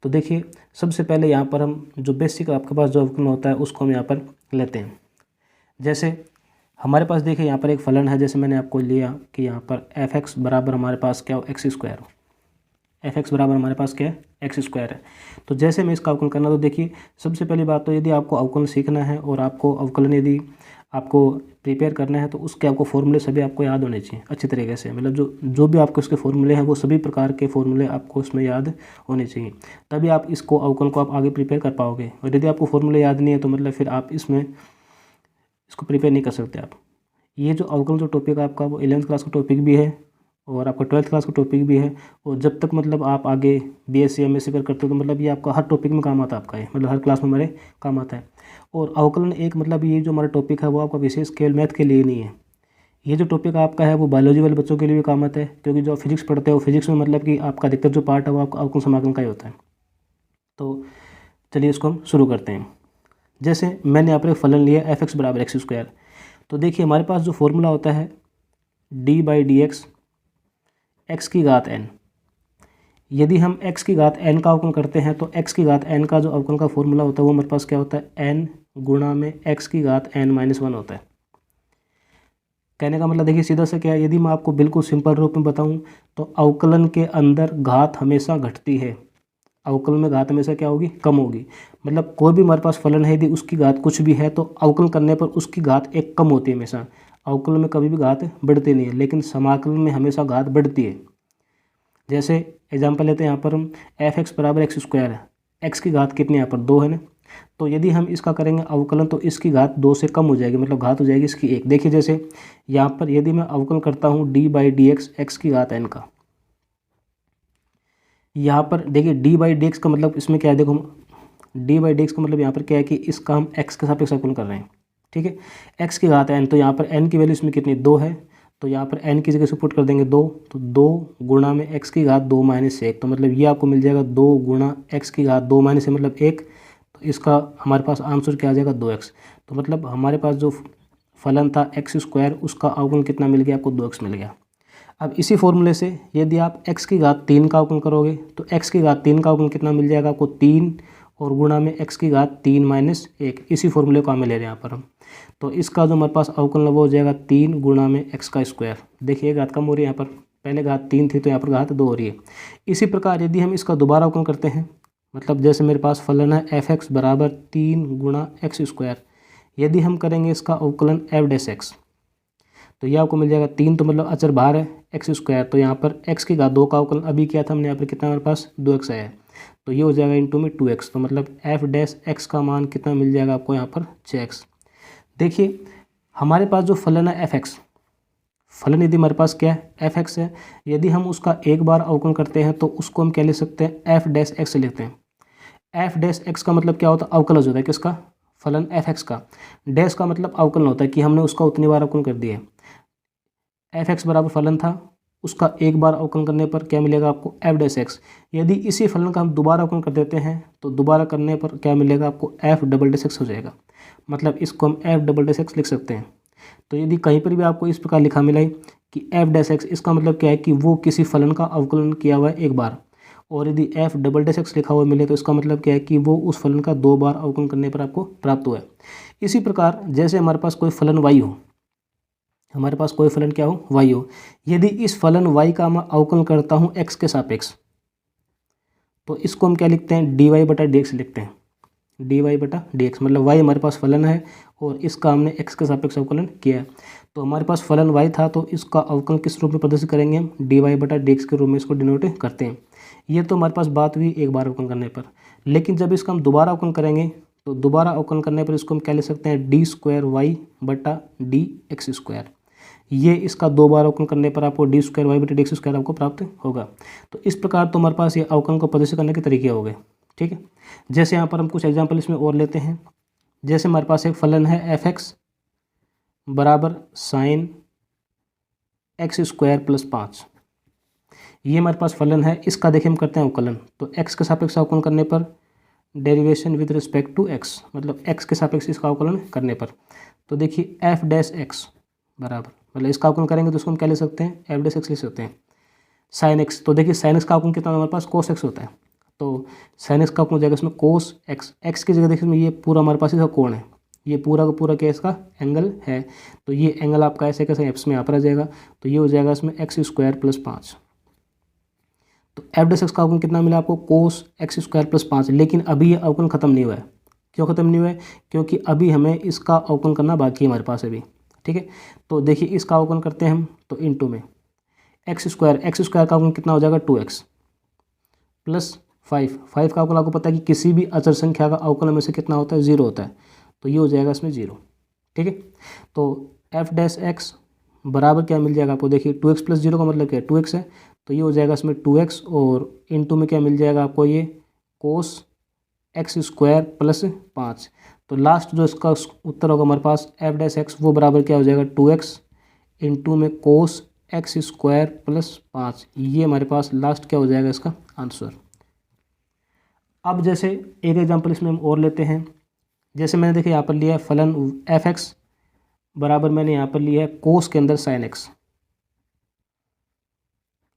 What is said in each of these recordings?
तो देखिए सबसे पहले यहाँ पर हम जो बेसिक आपके पास जो अवकलन होता है उसको हम यहाँ पर लेते हैं। जैसे हमारे पास देखिए यहाँ पर एक फलन है, जैसे मैंने आपको लिया कि यहाँ पर एफ एक्स बराबर हमारे पास क्या हो, एक्स स्क्वायर हो। एफ एक्स बराबर हमारे पास क्या है, एक्स स्क्वायर है। तो जैसे मैं इसका अवकलन करना, तो देखिए सबसे पहली बात तो यदि आपको अवकलन सीखना है और आपको अवकलन यदि आपको प्रिपेयर करना है तो उसके आपको फॉर्मूले सभी आपको याद होने चाहिए अच्छी तरीके से। मतलब जो भी आपके उसके फॉर्मूले हैं वो सभी प्रकार के फॉर्मूले आपको उसमें याद होने चाहिए, तभी आप इसको अवकलन को आप आगे प्रिपेयर कर पाओगे। और यदि आपको फॉर्मूले याद नहीं है तो मतलब फिर आप इसको प्रिपेयर नहीं कर सकते आप। ये जो अवकलन जो टॉपिक है आपका वो 11th क्लास का टॉपिक भी है और आपका 12th क्लास का टॉपिक भी है। और जब तक मतलब आप आगे BSc MSc करते हो तो मतलब ये आपका हर टॉपिक में काम आता है आपका, ये मतलब हर क्लास में हमारे काम आता है। और अवकलन एक मतलब ये जो हमारा टॉपिक है वो आपका विशेष केवल मैथ के लिए नहीं है। ये जो टॉपिक आपका है वो बायोलॉजी वाले बच्चों के लिए भी काम आता है, क्योंकि जो फिजिक्स पढ़ते हो फिजिक्स में मतलब कि आपका अधिकतर जो पार्ट है वो आपका अवकलन समाकलन का ही होता है। तो चलिए इसको हम शुरू करते हैं। जैसे मैंने यहाँ पर एक फलन लिया एफ एक्स बराबर एक्स स्क्वायर। तो देखिए हमारे पास जो फॉर्मूला होता है d/dx एक्स की घात n। यदि हम x की घात n का अवकलन करते हैं तो x की घात n का जो अवकलन का फॉर्मूला होता है वो हमारे पास क्या होता है, n गुणा में x की घात n-1 होता है। कहने का मतलब देखिए सीधा सा क्या है, यदि मैं आपको बिल्कुल सिंपल रूप में बताऊं तो अवकलन के अंदर घात हमेशा घटती है, अवकलन में घात हमेशा क्या होगी, कम होगी। मतलब कोई भी हमारे पास फलन है यदि उसकी घात कुछ भी है तो अवकलन करने पर उसकी घात एक कम होती है हमेशा। अवकलन में कभी भी घात बढ़ती नहीं है, लेकिन समाकलन में हमेशा घात बढ़ती है। जैसे एग्जांपल लेते हैं, यहाँ पर हम एफ एक्स बराबर एक्स स्क्वायर है, एक्स की घात कितनी यहाँ पर 2 है ना। तो यदि हम इसका करेंगे अवकलन तो इसकी घात 2 से कम हो जाएगी, मतलब घात हो जाएगी इसकी 1। देखिए जैसे यहाँ पर यदि मैं अवकलन करता हूँ d/dx एक्स की घात n का, यहाँ पर देखिए d/dx का मतलब इसमें क्या है, देखो d/dx का मतलब यहाँ पर क्या है कि इसका हम x के सापेक्ष अवकलन कर रहे हैं, ठीक है। x की घात n, तो यहाँ पर n की वैल्यू इसमें कितनी 2 है, तो यहाँ पर n की जगह से पुट कर देंगे 2, तो 2 गुणा में x की घात 2 - 1, तो मतलब ये आपको मिल जाएगा 2 गुणा x की घात 2 - 1 मतलब 1। तो इसका हमारे पास आंसर क्या आ जाएगा, 2x। तो मतलब हमारे पास जो फलन था एक्स स्क्वायर उसका अवकलन कितना मिल गया आपको, 2x मिल गया। अब इसी फॉर्मूले से यदि आप x की घात 3 का अवकलन करोगे तो x की घात 3 का अवकलन कितना मिल जाएगा आपको, 3 और गुणा में x की घात 3 - 1। इसी फॉर्मूले को हमें ले रहे हैं यहाँ पर हम। तो इसका जो हमारे पास अवकलन वो हो जाएगा 3 गुणा में x का स्क्वायर। देखिए घात कम हो रही है, यहाँ पर पहले घात 3 थी तो यहाँ पर घात 2 हो रही है। इसी प्रकार यदि हम इसका दोबारा अवकलन करते हैं, मतलब जैसे मेरे पास फलन है एफ एक्स बराबर 3 गुणा एक्स स्क्वायर, यदि हम करेंगे इसका अवकलन f'(x) तो ये आपको मिल जाएगा 3, तो मतलब अचर बाहर है एक्स स्क्वायर, तो यहाँ पर x की घात 2 का अवकलन अभी किया था हमने, यहाँ पर कितना हमारे पास 2x आया है, तो ये हो जाएगा इंटू में 2x। तो मतलब f'(x) का मान कितना मिल जाएगा आपको यहाँ पर 6x। देखिए हमारे पास जो फलन है f(x), फलन यदि हमारे पास क्या है f(x) है, यदि हम उसका एक बार अवकलन करते हैं तो उसको हम क्या लिख सकते हैं, f'(x) लिखते हैं। f'(x) का मतलब क्या होता है, अवकलज होता है किसका, फलन f(x) का। डैश का मतलब अवकलन होता है कि हमने उसका उतनी बार अवकलन कर दिया है। f(x) बराबर फलन था, उसका एक बार अवकलन करने पर क्या मिलेगा आपको, f'(x). यदि इसी फलन का हम दोबारा अवकलन कर देते हैं तो दोबारा करने पर क्या मिलेगा आपको, f'(x) हो जाएगा। मतलब इसको हम f'(x) लिख सकते हैं। तो यदि कहीं पर भी आपको इस प्रकार लिखा मिला कि f'(x), इसका मतलब क्या है कि वो किसी फलन का अवकलन किया हुआ है एक बार, और यदि f'(x) लिखा हुआ मिले तो इसका मतलब क्या है कि वो उस फलन का 2 बार अवकलन करने पर आपको प्राप्त हुआ है। इसी प्रकार जैसे हमारे पास कोई फलन y हो, हमारे पास कोई फलन क्या हो, y हो, यदि इस फलन y का मैं अवकलन करता हूँ x के सापेक्ष तो इसको हम क्या लिखते हैं, dy/dx लिखते हैं। dy/dx मतलब y हमारे पास फलन है और इसका हमने x के सापेक्ष अवकलन किया है। तो हमारे पास फलन y था तो इसका अवकलन किस रूप में प्रदर्शित करेंगे हम, dy/dx के रूप में इसको डिनोट करते हैं। ये तो हमारे पास बात हुई एक बार अवकलन करने पर, लेकिन जब इसका हम दोबारा अवकलन करेंगे तो दोबारा अवकलन करने पर इसको हम क्या लिख सकते हैं, d2y/dx²। ये इसका 2 बार अवकलन करने पर आपको d2y/dx² आपको प्राप्त होगा। तो इस प्रकार तो हमारे पास ये अवकलन को प्रदर्शित करने के तरीके हो गए, ठीक है। जैसे यहाँ पर हम कुछ एग्जाम्पल इसमें और लेते हैं। जैसे हमारे पास एक फलन है f(x) बराबर sin x² + 5। ये हमारे पास फलन है, इसका देखिए हम करते हैं अवकलन। तो x के सापेक्ष अवकलन करने पर derivation with respect to x, मतलब x के सापेक्ष इसका अवकलन करने पर, तो देखिए f'(x) बराबर, मतलब इसका अवकलन करेंगे तो उसको हम क्या ले सकते हैं, f'(x) लिख सकते हैं। sin x, तो देखिए sin x का अवकलन कितना हमारे पास cos x होता है, तो साइन एक्स का अवकलन हो जाएगा इसमें कोस एक्स। एक्स की जगह देखिए इसमें ये पूरा हमारे पास इसका कोण है, ये पूरा का पूरा क्या इसका एंगल है, तो ये एंगल आपका ऐसे कैसे एप्स में यहाँ पर आ जाएगा, तो ये हो जाएगा इसमें एक्स स्क्वायर प्लस 5। तो एफ डैश एक्स का अवकलन कितना मिला आपको, कोस एक्स स्क्वायर प्लस 5। लेकिन अभी ये अवकलन खत्म नहीं हुआ है। क्यों खत्म नहीं हुआ है, क्योंकि अभी हमें इसका अवकलन करना बाकी है हमारे पास अभी। ठीक है, तो देखिए इसका अवकलन करते हैं हम, तो इंटू में एक्स स्क्वायर का अवकलन कितना हो जाएगा 2x प्लस 5 का अवकलन आपको पता है कि किसी भी अचर संख्या का अवकलन में से कितना होता है, 0 होता है, तो ये हो जाएगा इसमें 0। ठीक है, तो एफ डैश एक्स बराबर क्या मिल जाएगा आपको, देखिए 2x प्लस 0 का मतलब क्या है 2x है, तो ये हो जाएगा इसमें 2x और इंटू में क्या मिल जाएगा आपको, ये कोस एक्स स्क्वायर प्लस 5। तो लास्ट जो इसका उत्तर होगा हमारे पास एफ डैश एक्स वो बराबर क्या हो जाएगा 2x इंटू में कोस एक्स स्क्वायर प्लस 5। ये हमारे पास लास्ट क्या हो जाएगा इसका आंसर। अब जैसे एक एग्जांपल इसमें हम और लेते हैं, जैसे मैंने देखिए यहाँ पर लिया है फलन एफ एक्स बराबर मैंने यहाँ पर लिया है कोस के अंदर साइन एक्स,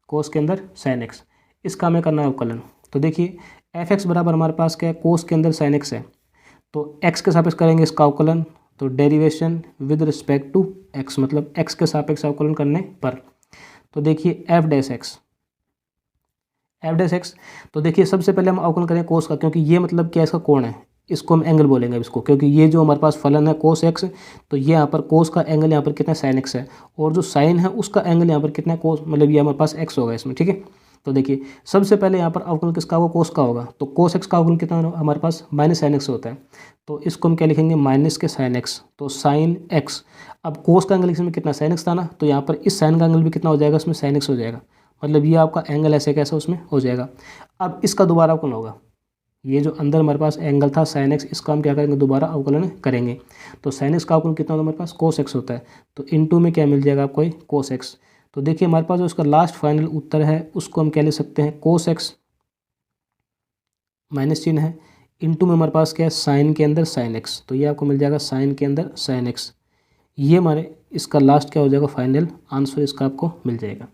कोस के अंदर साइन एक्स, इसका हमें करना है अवकलन। तो देखिए एफ एक्स बराबर हमारे पास क्या है, कोस के अंदर साइन एक्स है, तो एक्स के सापेक्ष करेंगे इसका अवकलन, तो derivation with respect to x, मतलब एक्स के सापेक्ष अवकलन करने पर। तो देखिए एफ डैश एक्स, तो देखिए सबसे पहले हम अवकलन करें कोस का, क्योंकि ये मतलब क्या इसका कोण है, इसको हम एंगल बोलेंगे इसको, क्योंकि ये जो हमारे पास फलन है कोस एक्स, तो ये यहाँ पर कोस का एंगल यहाँ पर कितना साइन एक्स है, और जो साइन है उसका एंगल यहाँ पर कितना कोस, मतलब ये हमारे पास एक्स होगा इसमें। ठीक है, तो देखिए सबसे पहले यहाँ पर अवकलन किसका होगा, कोस का होगा, तो कोस एक्स का अवकलन कितना हमारे पास माइनस साइन एक्स होता है, तो इसको हम क्या लिखेंगे माइनस के साइन एक्स, तो साइन एक्स। अब कोस का एंगल इसमें कितना साइन एक्स था ना, तो यहाँ पर इस साइन का एंगल भी कितना हो जाएगा, इसमें साइन एक्स हो जाएगा, मतलब ये आपका एंगल ऐसे कैसा उसमें हो जाएगा। अब इसका दोबारा अवकलन होगा, ये जो अंदर हमारे पास एंगल था साइन एक्स, इसका हम क्या करेंगे दोबारा अवकलन करेंगे, तो साइन एक्स का अवकलन कितना होता है हमारे पास कोस एक्स होता है, तो इनटू में क्या मिल जाएगा आपको कोस एक्स। तो देखिए हमारे पास जो उसका लास्ट फाइनल उत्तर है उसको हम क्या ले सकते हैं, कोस एक्स माइनस चिन्ह है, इनटू में हमारे पास क्या है साइन के अंदर साइन एक्स, तो ये आपको मिल जाएगा साइन के अंदर साइन एक्स। ये हमारे इसका लास्ट क्या हो जाएगा फाइनल आंसर इसका आपको मिल जाएगा।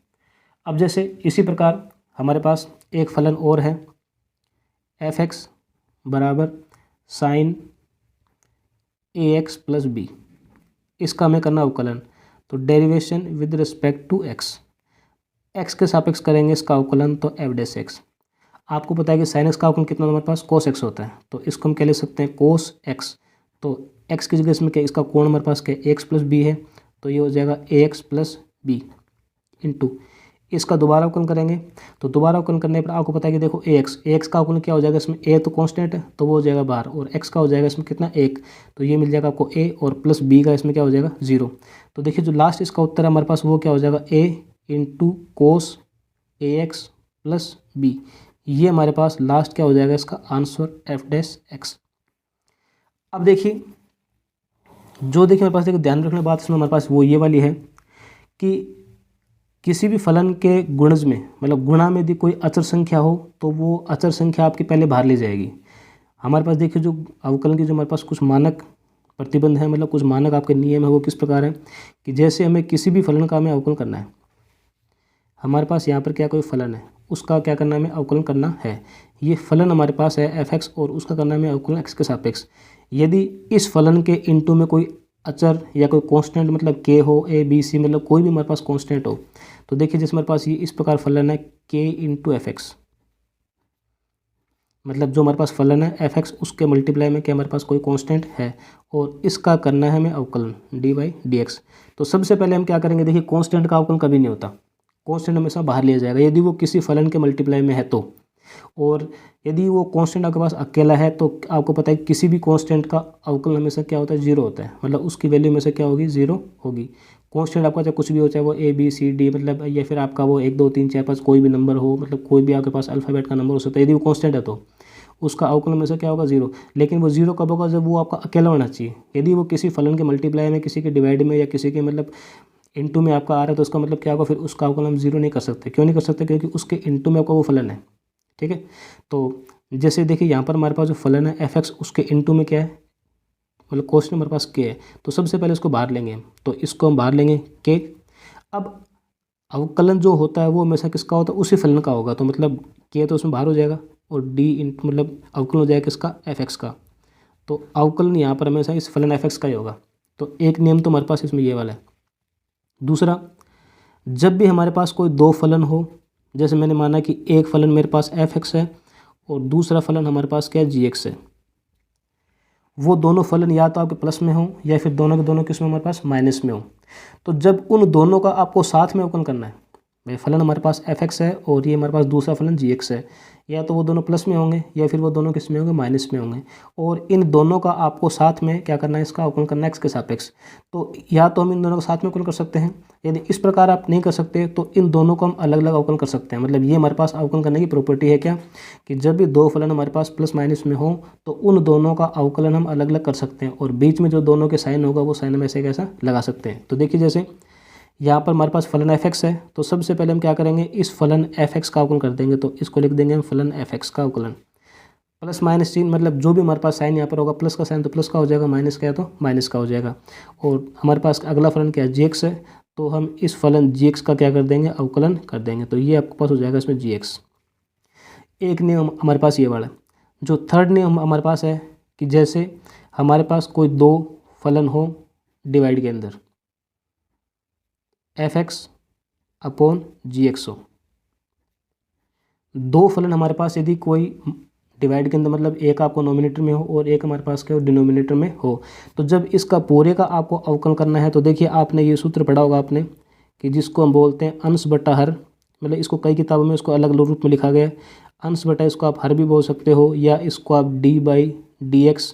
अब जैसे इसी प्रकार हमारे पास एक फलन और है एफ एक्स बराबर sine a x plus b, इसका हमें करना अवकलन, तो derivation with respect to x, x के सापेक्ष करेंगे इसका अवकलन, तो एफ डैश एक्स। आपको पता है कि साइन एक्स का अवकलन कितना हमारे पास कोस एक्स होता है, तो इसको हम क्या ले सकते हैं कोस एक्स, तो एक्स की जगह इसमें क्या इसका कोण हमारे पास क्या एक्स प्लस बी है, तो ये हो जाएगा ए एक्स प्लस बी इंटू इसका दोबारा अवकलन करेंगे, तो दोबारा अवकलन करने पर आपको पता है कि देखो ए एक्स का अवकलन क्या हो जाएगा, इसमें ए तो कांस्टेंट है तो वो हो जाएगा बाहर, और एक्स का हो जाएगा इसमें कितना 1, तो ये मिल जाएगा आपको ए, और प्लस बी का इसमें क्या हो जाएगा 0। तो देखिए जो लास्ट इसका उत्तर है हमारे पास वो क्या हो जाएगा ए इंटू कोस ए एक्स प्लस बी, ये हमारे पास लास्ट क्या हो जाएगा इसका आंसर एफ डैश एक्स। अब देखिए जो देखिए हमारे पास देखिए ध्यान रखने बात इसमें हमारे पास वो ये वाली है कि किसी भी फलन के गुणज में, मतलब गुणा में यदि कोई अचर संख्या हो तो वो अचर संख्या आपकी पहले बाहर ली जाएगी। हमारे पास देखिए जो अवकलन की जो हमारे पास कुछ मानक प्रतिबंध है, मतलब कुछ मानक आपके नियम है, वो किस प्रकार है कि जैसे हमें किसी भी फलन का हमें अवकलन करना है, हमारे पास यहाँ पर क्या कोई फलन है उसका क्या करना है हमें अवकलन करना है, ये फलन हमारे पास है एफ एक्स और उसका करना है हमें अवकलन एक्स के सापेक्ष। यदि इस फलन के इनटू में कोई अचर या कोई कांस्टेंट मतलब के हो ए बी सी, मतलब कोई भी हमारे पास कांस्टेंट हो, तो देखिए जैसे हमारे पास ये इस प्रकार फलन है के इंटू एफ एक्स, मतलब जो हमारे पास फलन है एफ एक्स उसके मल्टीप्लाई में क्या हमारे पास कोई कांस्टेंट है, और इसका करना है हमें अवकलन डी बाई डी एक्स। तो सबसे पहले हम क्या करेंगे, देखिए कांस्टेंट का अवकलन कभी नहीं होता, कांस्टेंट हमेशा बाहर लिया जाएगा यदि वो किसी फलन के मल्टीप्लाई में है तो, और यदि वो कांस्टेंट आपके पास अकेला है तो आपको पता है किसी भी कांस्टेंट का अवकलन हमेशा क्या होता है 0 होता है, मतलब उसकी वैल्यू में से क्या होगी 0 होगी। कांस्टेंट आपका चाहे कुछ भी हो, चाहे वो ए बी सी डी मतलब, या फिर आपका वो 1 2 3 4 5 कोई भी नंबर हो, मतलब कोई भी आपके पास अल्फ़ाबेट का नंबर हो सकता है, यदि वो कांस्टेंट है तो उसका अवकलन में से क्या होगा 0। लेकिन वो 0 कब होगा, जब वो आपका अकेला होना चाहिए। यदि वो किसी फलन के मल्टीप्लाई में, किसी के डिवाइड में, या किसी के मतलब इनटू में आपका आ रहा है, तो उसका मतलब क्या होगा, फिर उसका अवकलन हम 0 नहीं कर सकते। क्यों नहीं कर सकते, क्योंकि उसके इनटू में आपका वो फलन है। ठीक है, तो जैसे देखिए यहाँ पर हमारे पास जो फलन है एफ एक्स, उसके इनटू में क्या है, मतलब क्वेश्चन हमारे पास के है, तो सबसे पहले इसको बाहर लेंगे, तो इसको हम बाहर लेंगे के। अब अवकलन जो होता है वो हमेशा किसका होता है, उसी फलन का होगा, तो मतलब के तो उसमें बाहर हो जाएगा, और डी इंटू मतलब अवकलन हो जाएगा किसका, एफ एक्स का। तो अवकलन यहाँ पर हमेशा इस फलन एफ एक्स का ही होगा। तो एक नियम तो हमारे पास इसमें ये वाला है। दूसरा, जब भी हमारे पास कोई दो फलन हो, जैसे मैंने माना कि एक फलन मेरे पास एफ एक्स है और दूसरा फलन हमारे पास क्या है, जी एक्स है, वो दोनों फलन या तो आपके प्लस में हो या फिर दोनों के दोनों किस में हमारे पास माइनस में हो। तो जब उन दोनों का आपको साथ में अवकलन करना है, भाई फलन हमारे पास एफ एक्स है और ये हमारे पास दूसरा फलन जी एक्स है, या तो वो दोनों प्लस में होंगे या फिर वो दोनों किस में होंगे, माइनस में होंगे, और इन दोनों का आपको साथ में क्या करना है, इसका अवकलन करना है एक्स के सापेक्ष। तो या तो हम इन दोनों को साथ में अवकलन कर सकते हैं, यदि इस प्रकार आप नहीं कर सकते तो इन दोनों को हम अलग अलग अवकलन कर सकते हैं। मतलब ये हमारे पास अवकलन करने की प्रॉपर्टी है क्या, कि जब भी दो फलन हमारे पास प्लस माइनस में हो तो उन दोनों का अवकलन हम अलग अलग कर सकते हैं, और बीच में जो दोनों के साइन होगा वो साइन हम ऐसे कैसा लगा सकते हैं। तो देखिए जैसे यहाँ पर हमारे पास फलन एफ एक्स है, तो सबसे पहले हम क्या करेंगे, इस फलन एफ एक्स का अवकलन कर देंगे। तो इसको लिख देंगे हम फलन एफ एक्स का अवकलन, प्लस माइनस चिन्ह मतलब जो भी हमारे पास साइन यहाँ पर होगा, प्लस का साइन तो प्लस का हो जाएगा, माइनस का है तो माइनस का हो जाएगा। और हमारे पास अगला फलन क्या है, जी एक्स है, तो हम इस फलन जी एक्स का क्या कर देंगे, अवकलन कर देंगे। तो ये आपके पास हो जाएगा इसमें जी एक्स। एक नियम हमारे पास ये वाला। जो थर्ड नियम हमारे पास है कि जैसे हमारे पास कोई दो फलन हो डिवाइड के अंदर, एफ एक्स अपॉन जी एक्स हो, दो फलन हमारे पास यदि कोई डिवाइड के अंदर मतलब एक आपको नोमिनेटर में हो और एक हमारे पास क्या हो, डिनोमिनेटर में हो, तो जब इसका पूरे का आपको अवकलन करना है तो देखिए आपने ये सूत्र पढ़ा होगा आपने कि जिसको हम बोलते हैं अंश बटा हर, मतलब इसको कई किताबों में इसको अलग अलग रूप में लिखा गया है। अंश बटा इसको आप हर भी बोल सकते हो, या इसको आप डी बाई डी एक्स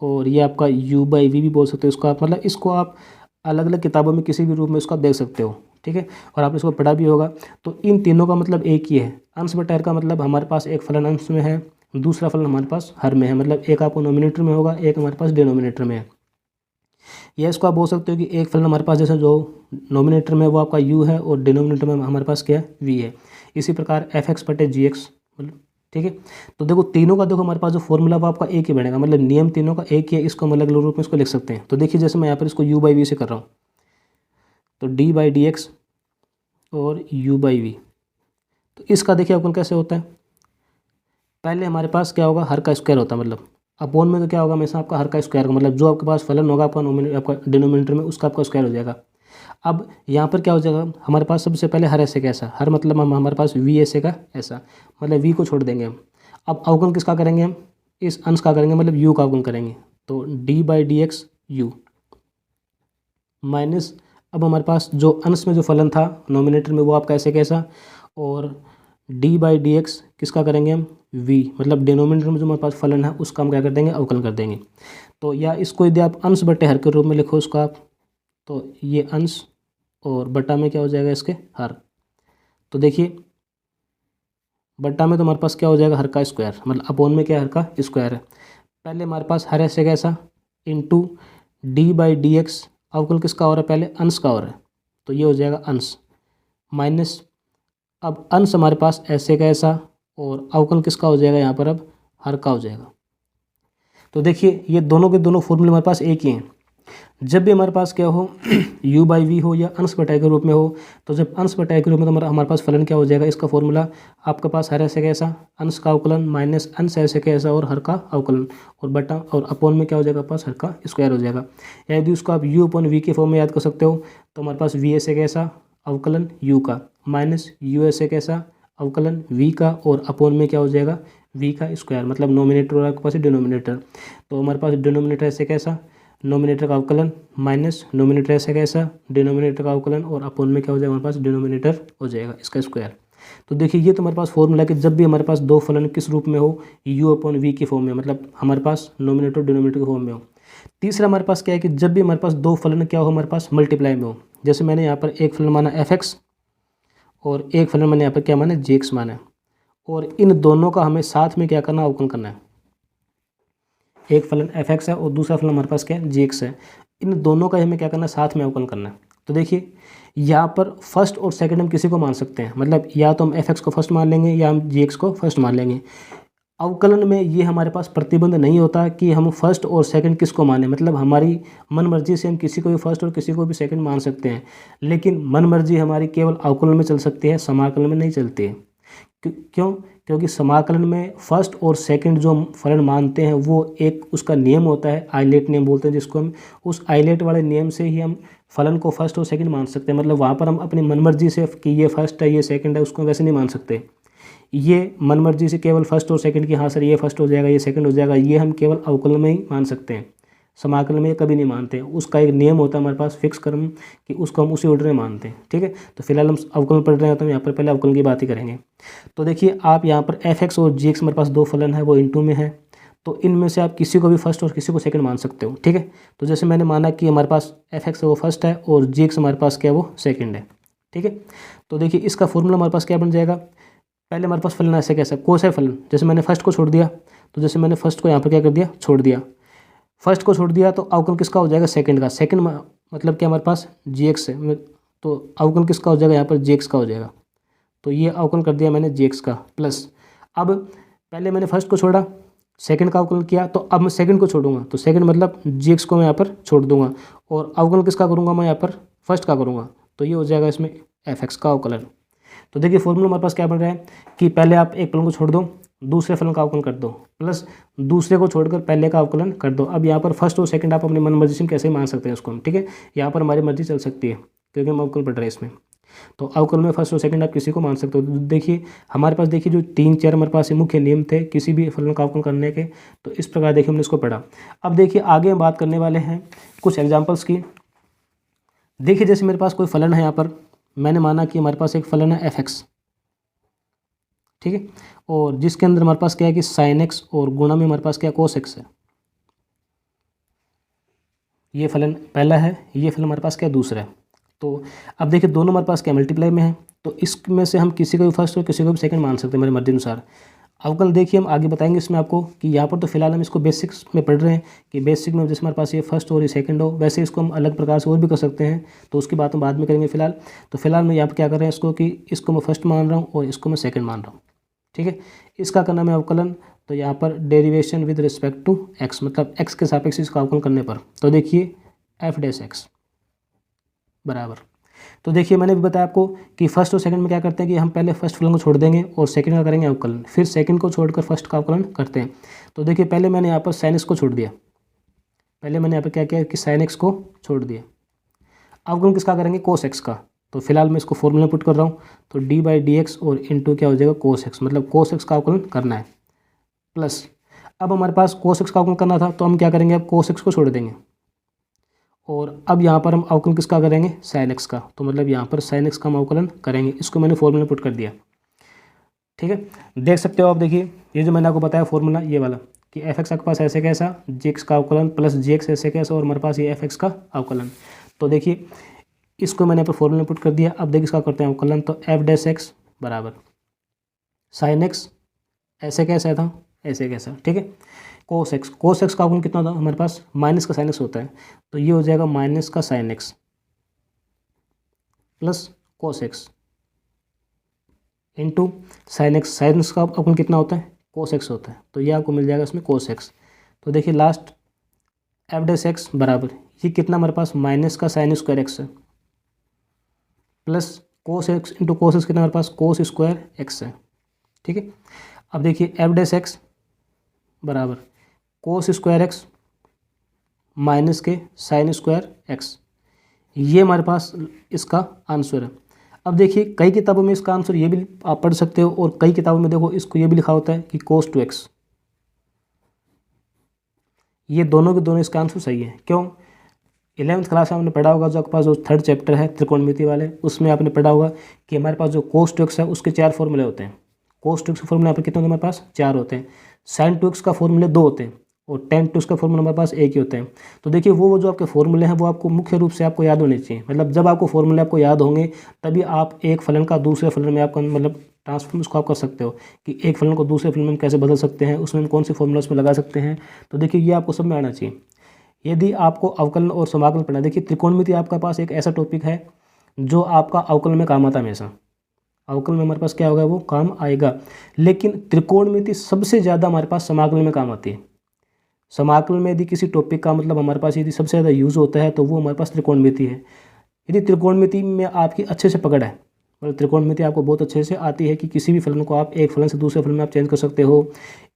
और ये आपका यू बाई वी भी बोल सकते हो। इसको आप मतलब इसको आप अलग अलग किताबों में किसी भी रूप में इसको आप देख सकते हो, ठीक है, और आपने इसको पढ़ा भी होगा। तो इन तीनों का मतलब एक ही है। अंश बटा हर का मतलब हमारे पास एक फलन अंश में है, दूसरा फलन हमारे पास हर में है, मतलब एक आपको नोमिनेटर में होगा, एक हमारे पास डिनोमिनेटर में है। या इसको आप बोल सकते हो कि एक फलन हमारे पास जैसे जो नोमिनेटर में वो आपका यू है और डिनोमिनेटर में हमारे पास क्या है, वी है। इसी प्रकार एफ एक्स बटे जी एक्स, ठीक है। तो देखो तीनों का देखो हमारे पास जो फॉर्मूला वो आपका एक ही बनेगा, मतलब नियम तीनों का एक ही है, इसको हम अलग अलग रूप में इसको लिख सकते हैं। तो देखिए जैसे मैं यहाँ पर इसको यू बाई वी से कर रहा हूँ, तो डी बाई डी एक्स और यू बाई वी, तो इसका देखिए अवकलन कैसे होता है। पहले हमारे पास क्या होगा, हर का स्क्वायर होता है, मतलब अपॉन में तो क्या होगा हमेशा आपका हर का स्क्वायर होगा, मतलब जो आपके पास फलन होगा आपका डिनोमिनेटर में उसका आपका स्क्वायर हो जाएगा। अब यहाँ पर क्या हो जाएगा, हमारे पास सबसे पहले हर ऐसे का ऐसा, हर मतलब हम हमारे पास वी ऐसे का ऐसा, मतलब वी को छोड़ देंगे हम। अब अवकलन किसका करेंगे हम, इस अंश का करेंगे, मतलब यू का अवकलन करेंगे। तो D by D x you minus, अब हमारे पास जो अंश में जो फलन था नोमिनेटर में वो आपका ऐसे कैसा, और डी बाई डी एक्स किसका करेंगे हम, वी, मतलब डिनोमिनेटर में जो हमारे पास फलन है उसका हम क्या कर देंगे, अवकलन कर देंगे। तो या इसको यदि आप अंश बटे हर के रूप में लिखो उसको आप, तो ये अंश और बटा में क्या हो जाएगा इसके हर। तो देखिए बटा में तो हमारे पास क्या हो जाएगा, हर का स्क्वायर, मतलब अपॉन में क्या हर का स्क्वायर है। पहले हमारे पास हर ऐसे कैसा into D by D x, अवकलन किसका हो रहा है, पहले अंश का हो रहा है, तो ये हो जाएगा अंश माइनस, अब अंश हमारे पास ऐसे का ऐसा और अवकलन किसका हो जाएगा यहाँ पर, अब हर का हो जाएगा। तो देखिए ये दोनों के दोनों फॉर्मूले हमारे पास एक ही हैं। जब भी हमारे पास क्या हो u बाई वी हो या अंश बटाई के रूप में हो, तो जब अंश बटाई के रूप में तो हमारे पास फलन क्या हो जाएगा, इसका फॉर्मूला आपके पास हर ऐसे कैसा अंश का अवकलन माइनस अंश ऐसे कैसा और हर का अवकलन, और बटा और अपॉन में क्या हो जाएगा पास हर का स्क्वायर हो जाएगा। या यदि उसको आप u अपॉन वी के फॉर्म में याद कर सकते हो, तो हमारे पास वी ऐसे कैसा अवकलन u का माइनस u ऐसे कैसा अवकलन v का, और अपॉन में क्या हो जाएगा v का स्क्वायर, मतलब नोमिनेटर और आपके पास डिनोमिनेटर। तो हमारे पास डिनोमिनेटर ऐसे कैसा नोमिनेटर का अवकलन माइनस नोमिनेटर ऐसे कैसा डिनोमिनेटर का अवकलन, और अपॉन में क्या हो जाएगा हमारे पास डिनोमिनेटर हो जाएगा इसका स्क्वायर। तो देखिए ये तो हमारे पास फॉर्मूला कि जब भी हमारे पास दो फलन किस रूप में हो, u अपॉन वी की फॉर्म में, मतलब हमारे पास नोमिनेटर डिनोमिनेटर की फॉर्म में हो। तीसरा हमारे पास क्या है कि जब भी हमारे पास दो फलन क्या हो हमारे पास मल्टीप्लाई में हो, जैसे मैंने यहाँ पर एक फलन माना एफ एक्स और एक फलन मैंने यहाँ पर क्या माना जी एक्स माना है, और इन दोनों का हमें साथ में क्या करना अवकलन करना है। एक फलन एफ एक्स है और दूसरा फलन हमारे पास क्या है जी एक्स है, इन दोनों का हमें क्या करना है साथ में अवकलन करना है। तो देखिए यहाँ पर फर्स्ट और सेकंड हम किसी को मान सकते हैं, मतलब या तो हम एफ एक्स को फर्स्ट मान लेंगे या हम जी एक्स को फर्स्ट मान लेंगे। अवकलन में ये हमारे पास प्रतिबंध नहीं होता कि हम फर्स्ट और सेकंड किसको माने, मतलब हमारी मन मर्जी से हम किसी को भी फर्स्ट और किसी को भी सेकंड मान सकते हैं, लेकिन मन मर्जी हमारी केवल अवकलन में चल सकती है, समाकलन में नहीं चलती है। क्यों, क्योंकि समाकलन में फर्स्ट और सेकंड जो हम फलन मानते हैं वो एक उसका नियम होता है, आइलेट नियम बोलते हैं जिसको हम, उस आइलेट वाले नियम से ही हम फलन को फर्स्ट और सेकंड मान सकते हैं। मतलब वहाँ पर हम अपनी मनमर्जी से कि ये फर्स्ट है ये सेकंड है उसको वैसे नहीं मान सकते। ये मनमर्जी से केवल फर्स्ट और सेकंड की, हाँ सर ये फर्स्ट हो जाएगा ये सेकंड हो जाएगा, ये हम केवल अवकलन में ही मान सकते हैं, समाकलन में ये कभी नहीं मानते। उसका एक नियम होता है हमारे पास फिक्स क्रम कि उसको हम उसी ऑर्डर में मानते हैं। ठीक है, तो फिलहाल हम अवकलन पढ़ रहे हैं तो हम यहाँ पर पहले अवकलन की बात ही करेंगे। तो देखिए आप यहाँ पर f(x) और g(x) हमारे पास दो फलन है वो इनटू में है, तो इनमें से आप किसी को भी फर्स्ट और किसी को सेकंड मान सकते हो। ठीक है, तो जैसे मैंने माना कि हमारे पास f(x) है वो फर्स्ट है और g(x) हमारे पास क्या है वो सेकंड है। ठीक है, तो देखिए इसका फॉर्मूला हमारे पास क्या बन जाएगा, पहले हमारे पास फलन ऐसे कैसा कोस है फलन, जैसे मैंने फर्स्ट को छोड़ दिया, तो जैसे मैंने फर्स्ट को यहाँ पर क्या कर दिया छोड़ दिया, फर्स्ट को छोड़ दिया तो अवकलन किसका हो जाएगा सेकंड का, सेकंड मतलब क्या हमारे पास g(x) है, तो अवकलन किसका हो जाएगा यहाँ पर g(x) का हो जाएगा, तो ये अवकलन कर दिया मैंने g(x) का प्लस, अब पहले मैंने फर्स्ट को छोड़ा सेकंड का अवकलन किया, तो अब मैं सेकंड को छोड़ूंगा, तो सेकंड मतलब g(x) को मैं यहाँ पर छोड़ दूंगा और अवकलन किसका करूँगा मैं यहाँ पर फर्स्ट का करूँगा, तो ये हो जाएगा इसमें f(x) का अवकलन। तो देखिए फॉर्मूला हमारे पास क्या बन रहा है कि पहले आप एक फलन को छोड़ दो दूसरे फलन का अवकलन कर दो प्लस दूसरे को छोड़कर पहले का अवकलन कर दो। अब यहाँ पर फर्स्ट और सेकंड आप अपनी मन मर्जी से कैसे मान सकते हैं उसको हम। ठीक है, यहाँ पर हमारी मर्जी चल सकती है क्योंकि हम अवकलन पढ़ रहे हैं इसमें, तो अवकलन में फर्स्ट और सेकंड आप किसी को मान सकते हो। देखिए हमारे पास देखिए जो 3-4 हमारे पास मुख्य नियम थे किसी भी फलन का अवकलन करने के, तो इस प्रकार देखिए हमने इसको पढ़ा। अब देखिए आगे हम बात करने वाले हैं कुछ एग्जाम्पल्स की। देखिए जैसे मेरे पास कोई फलन है, यहाँ पर मैंने माना कि हमारे पास एक फलन है f(x), ठीक है, और जिसके अंदर हमारे पास क्या है कि sin x और गुणा में हमारे पास क्या cos x है। ये फलन पहला है, ये फलन हमारे पास क्या दूसरा है। तो अब देखिए दोनों हमारे पास क्या मल्टीप्लाई में है, तो इसमें से हम किसी को भी फर्स्ट और किसी को भी सेकंड मान सकते हैं मेरी मर्जी अनुसार। अवकल देखिए हम आगे बताएंगे इसमें आपको कि यहाँ पर तो फिलहाल हम इसको बेसिक्स में पढ़ रहे हैं कि बेसिक में जैसे हमारे पास ये फर्स्ट और ये सेकंड हो, वैसे इसको हम अलग प्रकार से और भी कर सकते हैं, तो उसकी बात हम बाद में करेंगे। फिलहाल तो फिलहाल मैं यहाँ पर क्या कर रहे हैं इसको कि इसको मैं फर्स्ट मान रहा हूँ और इसको मैं सेकंड मान रहा हूँ। ठीक है, इसका करना है अवकलन, तो यहाँ पर derivation with respect to x, मतलब x के सापेक्ष इसका अवकलन करने पर, तो देखिए f(x) बराबर, तो देखिए मैंने भी बताया आपको कि फर्स्ट और सेकंड में क्या करते हैं कि हम पहले फर्स्ट फलन को छोड़ देंगे और सेकंड का करेंगे अवकलन, फिर सेकंड को छोड़कर फर्स्ट का अवकलन करते हैं। तो देखिए पहले मैंने यहाँ पर sin x को छोड़ दिया, पहले मैंने यहाँ पर क्या किया कि sin x को छोड़ दिया, अवकलन किसका करेंगे cos x का, तो फिलहाल मैं इसको फॉर्मूला पुट कर रहा हूँ, तो d/dx और इंटू क्या हो जाएगा cos x, मतलब cos x का अवकलन करना है प्लस, अब हमारे पास cos x का अवकलन करना था तो हम क्या करेंगे अब cos x को छोड़ देंगे और अब यहाँ पर हम अवकलन किसका करेंगे sin x का, तो मतलब यहाँ पर sin x का हम अवकलन करेंगे, इसको मैंने फॉर्मूला पुट कर दिया। ठीक है, देख सकते हो आप, देखिए ये जो मैंने आपको बताया फॉर्मूला ये वाला कि f(x) आपके पास ऐसे कैसा g(x) का अवकलन प्लस g(x) ऐसे कैसा और हमारे पास ये f(x) का अवकलन, तो देखिए इसको मैंने यहाँ पर फॉर्मूला पुट कर दिया। अब देखिए इसका करते हैं अवकलन, तो f(x) बराबर sin x ऐसे कैसा था ऐसे कैसा, ठीक है, cos x का अवकलन कितना था हमारे पास माइनस का sin x होता है, तो ये हो जाएगा माइनस का sin x plus cos x into sin x का अवकलन कितना होता है cos x होता है, तो ये आपको मिल जाएगा इसमें cos x। तो देखिए लास्ट f(x) बराबर ये कितना हमारे पास माइनस का sin स्क्वायर x है plus cos x into cos x कितना हमारे पास cos स्क्वायर x है। ठीक है, अब देखिए f(x) बराबर cos स्क्वायर x माइनस के sin स्क्वायर x, ये हमारे पास इसका आंसर है। अब देखिए कई किताबों में इसका आंसर ये भी आप पढ़ सकते हो और कई किताबों में देखो इसको ये भी लिखा होता है कि cos 2x, ये दोनों के दोनों इसका आंसर सही है। क्यों, 11th क्लास में आपने पढ़ा होगा जो आपके पास जो 3rd चैप्टर है त्रिकोणमिति वाले, उसमें आपने पढ़ा होगा कि हमारे पास जो cos 2x है उसके 4 फॉर्मूले होते हैं। cos 2x के फॉर्मूले यहाँ पर कितने होते हैं हमारे पास 4 होते हैं, sin 2x का फॉर्मूले 2 होते हैं और tan 2x का फॉर्मूला हमारे पास एक ही होते हैं। तो देखिए वो जो आपके फॉर्मूले हैं वो आपको मुख्य रूप से आपको याद होने चाहिए, मतलब जब आपको फॉर्मूले आपको याद होंगे तभी आप एक फलन का दूसरे फलन में आपका मतलब ट्रांसफॉर्म उसको आप कर सकते हो कि एक फलन को दूसरे फलन में कैसे बदल सकते हैं, उसमें हम कौन से फॉर्मूला उसमें लगा सकते हैं। तो देखिए ये आपको सब में आना चाहिए यदि आपको अवकलन और समाकलन पढ़ना। देखिए त्रिकोणमिति आपके पास एक ऐसा टॉपिक है जो आपका अवकलन में काम आता है हमेशा, अवकलन में हमारे पास क्या होगा वो काम आएगा, लेकिन त्रिकोणमिति सबसे ज़्यादा हमारे पास समाकलन में काम आती है। समाकलन में यदि किसी टॉपिक का मतलब हमारे पास यदि सबसे ज़्यादा यूज़ होता है तो वो हमारे पास त्रिकोणमिति है। यदि त्रिकोणमिति में आपकी अच्छे से पकड़ है मतलब त्रिकोणमिति आपको बहुत अच्छे से आती है कि किसी भी फलन को आप एक फलन से दूसरे फलन में आप चेंज कर सकते हो।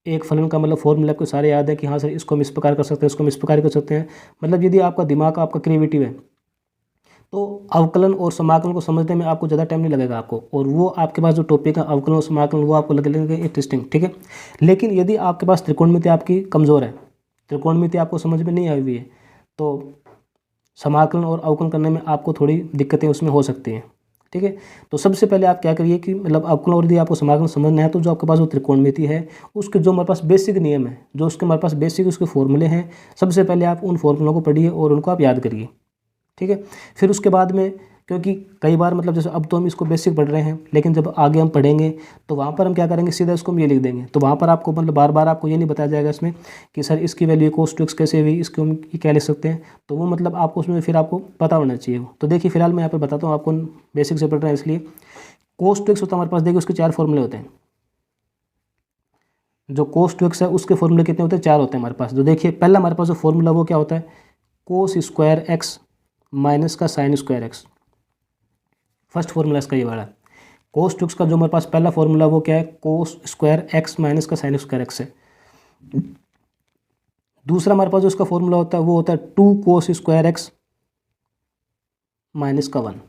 एक फलन का मतलब फॉर्मूला आपको सारे याद है कि हाँ सर इसको हम इस प्रकार कर सकते हैं, इसको हम इस प्रकार कर सकते हैं। मतलब यदि आपका दिमाग, आपका क्रिएटिव है, तो अवकलन और समाकलन को समझने में आपको ज़्यादा टाइम नहीं लगेगा आपको, और वो आपके पास जो टॉपिक है अवकलन और समाकलन वो आपको लगेगा इंटरेस्टिंग, ठीक है। लेकिन यदि आपके पास त्रिकोणमिति आपकी कमज़ोर है, त्रिकोणमिति आपको समझ में नहीं आई हुई है, तो समाकलन और अवकलन करने में आपको थोड़ी दिक्कतें उसमें हो सकती हैं, ठीक है। तो सबसे पहले आप क्या करिए कि मतलब अवकलन और यदि आपको समाकलन समझना है तो जो आपके पास जो त्रिकोणमिति है उसके जो हमारे पास बेसिक नियम है, जो उसके हमारे पास बेसिक उसके फॉर्मूले हैं, सबसे पहले आप उन फॉर्मूलों को पढ़िए और उनको आप याद करिए, ठीक है। फिर उसके बाद में, क्योंकि कई बार मतलब जैसे अब तो हम इसको बेसिक पढ़ रहे हैं, लेकिन जब आगे हम पढ़ेंगे तो वहाँ पर हम क्या करेंगे, सीधा इसको हम ये लिख देंगे। तो वहाँ पर आपको मतलब बार बार आपको ये नहीं बताया जाएगा इसमें कि सर इसकी वैल्यू cos 2x कैसे हुई, इसको हम क्या लिख सकते हैं। तो वो मतलब आपको उसमें फिर आपको पता होना चाहिए वो। तो देखिए फिलहाल मैं यहाँ पर बताता हूँ आपको, बेसिक से पढ़ रहे हैं इसलिए। cos 2x होता है हमारे पास, देखिए उसके 4 फॉर्मूले होते हैं। जो cos 2x है उसके फॉर्मूले कितने होते हैं, 4 होते हैं हमारे पास। जो देखिए पहला हमारे पास जो फॉर्मूला वो क्या होता है, cos स्क्वायर एक्स माइनस का sine square x. First formula इसका ये वाला है। cos 2x का जो हमारे पास पहला फॉर्मूला वो क्या है, cos स्क्वायर एक्स माइनस का साइन स्क्वायर एक्स है। दूसरा हमारे पास जो इसका फॉर्मूला होता है वो होता है 2 cos स्क्वायर एक्स माइनस का 1।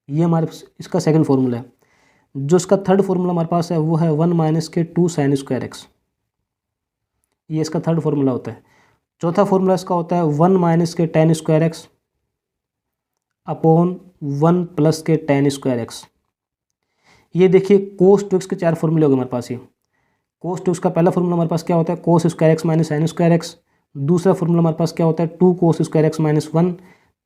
ये हमारे इसका सेकंड फॉर्मूला है। जो इसका थर्ड फॉर्मूला हमारे पास है वो है 1 माइनस के 2 साइन स्क्वायर एक्स। ये इसका थर्ड फॉर्मूला होता है। चौथा फॉर्मूला इसका होता है 1 माइनस के ten square x upon 1 plus के टेन स्क्वायर एक्स। ये देखिए cos 2x के 4 फॉर्मूले हो गए हमारे पास। ये cos 2x का पहला फॉर्मूला हमारे पास क्या होता है, cos square x minus sine square x. दूसरा फॉर्मूला हमारे पास क्या होता है 2 cos स्क्वायर एक्स माइनस 1।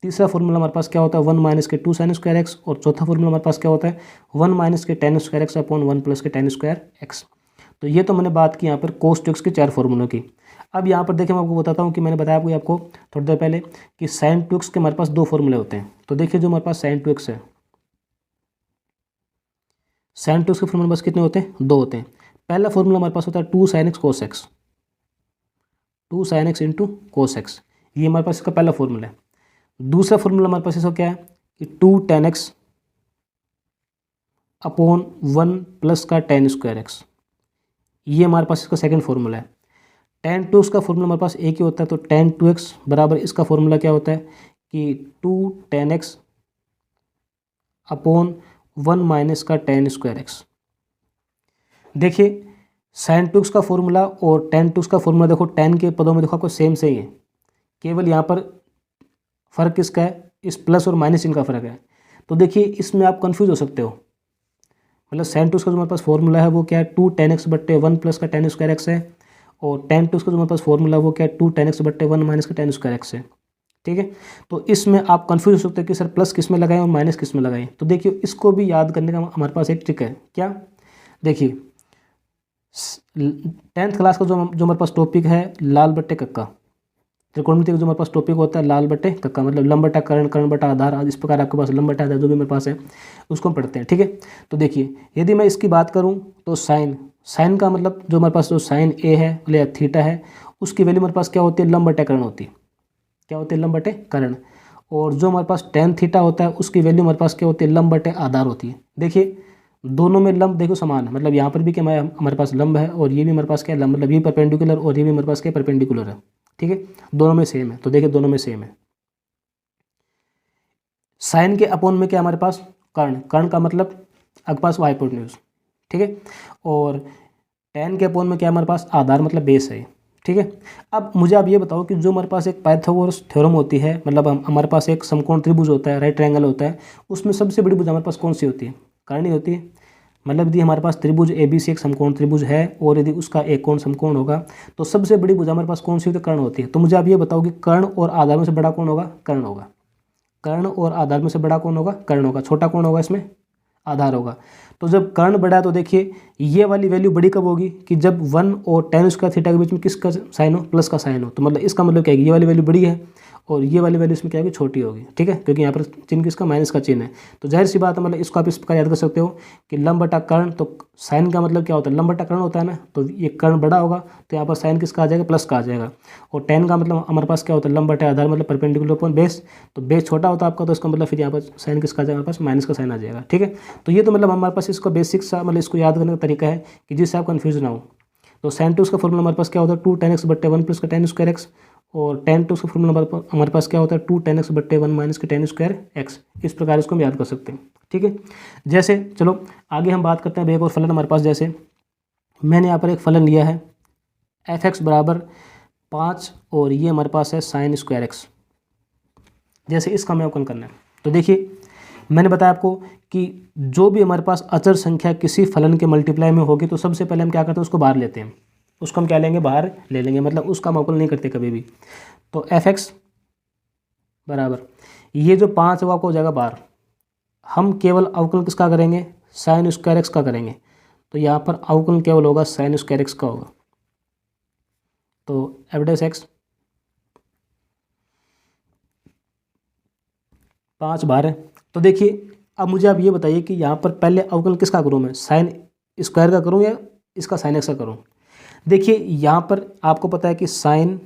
तीसरा फॉर्मूला हमारे पास क्या होता है 1 माइनस के 2 साइन स्क्वायर एक्स। और चौथा फॉर्मूला हमारे पास क्या होता है 1 माइनस के ten square x upon 1 plus के टेन स्क्वायर एक्स। तो ये तो मैंने बात की यहाँ पर cos 2x के 4 फॉर्मूलों की। अब यहाँ पर देखिए मैं आपको बताता हूँ कि मैंने बताया आपको थोड़ी देर पहले कि sin 2x के हमारे पास 2 फॉर्मूले होते हैं। तो देखिए जो हमारे पास sin 2x है, sin 2x के फॉर्मूले बस कितने होते हैं, 2 होते हैं। पहला फॉर्मूला हमारे पास होता है 2 sin x cos x, 2 sin x into cos x। ये हमारे पास इसका पहला फॉर्मूला है। दूसरा फॉर्मूला हमारे पास इसका क्या है कि 2 tan x अपॉन 1 प्लस का टेन स्क्वायर एक्स। ये हमारे पास इसका सेकंड फॉर्मूला है। tan 2x का फॉर्मूला हमारे पास एक ही होता है, तो tan 2x बराबर इसका फॉर्मूला क्या होता है कि 2 tan x अपॉन 1 माइनस का टेन स्क्वायर एक्स। देखिए sin 2x का फॉर्मूला और tan 2x का फॉर्मूला देखो, tan के पदों में देखो आपको सेम से ही है, केवल यहाँ पर फ़र्क किसका है, इस प्लस और माइनस इनका फ़र्क है। तो देखिए इसमें आप कंफ्यूज हो सकते हो। मतलब sin 2x का जो हमारे पास फॉर्मूला है वो क्या है 2 tan x बट्टे 1 प्लस का टेन स्क्वायर एक्स है, और tan 2x का जो हमारे पास फॉर्मूला वो क्या है 2 tan x बट्टे 1 माइनस का टेन स्क्वायर एक्स है, ठीक है। तो इसमें आप कंफ्यूज हो सकते हो कि सर प्लस किस में लगाएं और माइनस किस में लगाएं। तो देखिए इसको भी याद करने का हमारे पास एक ट्रिक है। क्या, देखिए 10th क्लास का जो हमारे पास टॉपिक है लाल बट्टे कक्का, त्रिकोणमिति का जो हमारे पास टॉपिक होता है लाल बट्टे कक्का, मतलब लंब बटा कर्ण, कर्ण बटा आधार, इस प्रकार आपके पास लंब बटा आधार जो भी मेरे पास है उसको हम पढ़ते हैं, ठीक है। तो देखिए यदि मैं इसकी बात करूं तो साइन का मतलब जो हमारे पास जो साइन ए है या थीटा है उसकी वैल्यू हमारे पास क्या होती है, लंब बटे कर्ण होती है। क्या होती है, लंब बटे कर्ण। और जो हमारे पास tan थीटा होता है उसकी वैल्यू हमारे पास क्या होती है, लंब बटे आधार होती है। देखिए दोनों में लंब देखो समान है, मतलब यहाँ पर भी क्या हमारे पास लंब है और ये भी हमारे पास क्या है लंब, मतलब ये परपेंडिकुलर और ये भी हमारे पास क्या परपेंडिकुलर है, ठीक है, दोनों में सेम है। तो देखिए दोनों में सेम है। साइन के अपोन में क्या हमारे पास कर्ण, कर्ण का मतलब आपके पास हाइपोटेन्यूज, ठीक है। और tan के अपोन में क्या हमारे पास आधार, मतलब बेस है, ठीक है। अब मुझे आप ये बताओ कि जो हमारे पास एक पाइथागोरस थ्योरम होती है, मतलब हमारे पास एक समकोण त्रिभुज होता है, राइट ट्रायंगल होता है, उसमें सबसे बड़ी भुजा हमारे पास कौन सी होती है, कर्ण ही होती है। मतलब यदि हमारे पास त्रिभुज ABC एक समकोण त्रिभुज है और यदि उसका एक कोण समकोण होगा तो सबसे बड़ी भुजा हमारे पास कौन सी होती है, कर्ण होती है। तो मुझे आप ये बताओ कि कर्ण और आधार में से बड़ा कौन होगा, कर्ण होगा। कर्ण और आधार में से बड़ा कौन होगा, कर्ण होगा। छोटा कौन होगा इसमें, आधार होगा। तो जब कर्ण बड़ा है तो देखिए ये वाली वैल्यू बड़ी कब होगी कि जब 1 और tan स्क्वायर थीटा के बीच में किसका साइन हो, प्लस का साइन हो। तो मतलब इसका मतलब क्या है, ये वाली वैल्यू बड़ी है और ये वाली वैल्यू इसमें क्या होगी, छोटी होगी, ठीक है, क्योंकि यहाँ पर चिन्ह किसका, माइनस का चिन्ह है। तो जाहिर सी बात है, मतलब इसको आप इस प्रकार याद कर सकते हो कि लंब बटा कर्ण, तो साइन का मतलब क्या होता है, लंब बटा कर्ण होता है ना, तो ये कर्ण बड़ा होगा तो यहाँ पर साइन किसका आ जाएगा, प्लस का आ जाएगा। और टेन का मतलब हमारे पास क्या होता है, लंब बटा आधार मतलब परपेंडिकुलर अपॉन बेस, तो बेस छोटा होता है आपका, तो इसका मतलब फिर यहाँ पर साइन किसका आ जाएगा, हमारे पास माइनस का साइन आ जाएगा, ठीक है। तो ये तो मतलब हमारे पास इसको बेसिक सा मतलब इसको याद करने का तरीका है कि जिससे आप कन्फ्यूज ना हो। तो साइन टू का फॉर्मूला हमारे पास क्या होता है, 2 tan x बट्टे 1 प्लस का tan स्क्वायर x, और tan टू का फॉर्मूला हमारे पास क्या होता है, 2 tan x बट्टे 1 माइनस का tan स्क्वायर x। इस प्रकार इसको हम याद कर सकते हैं, ठीक है। जैसे चलो आगे हम बात करते हैं एक और फलन हमारे पास, जैसे मैंने यहाँ पर एक फलन लिया है f(x) बराबर 5 और ये हमारे पास है साइन स्क्वायर x। जैसे इसका हमें अवकलन करना है, तो देखिए मैंने बताया आपको कि जो भी हमारे पास अचर संख्या किसी फलन के मल्टीप्लाई में होगी तो सबसे पहले हम क्या करते हैं, उसको बाहर लेते हैं, उसको हम क्या लेंगे, बाहर ले लेंगे, मतलब उसका हम अवकलन नहीं करते कभी भी। तो f(x) बराबर ये जो 5 है वो आपको हो जाएगा बाहर, हम केवल अवकलन किसका करेंगे, साइन स्क्वायर x का करेंगे, तो यहाँ पर अवकलन केवल होगा साइन स्क्वायर x का होगा। तो f(x) 5 बाहर है। तो देखिए अब मुझे आप ये बताइए कि यहाँ पर पहले अवकलन किसका करूँ मैं, साइन स्क्वायर का करूँ या इसका साइन एक्स का करूँ। देखिए यहाँ पर आपको पता है कि साइन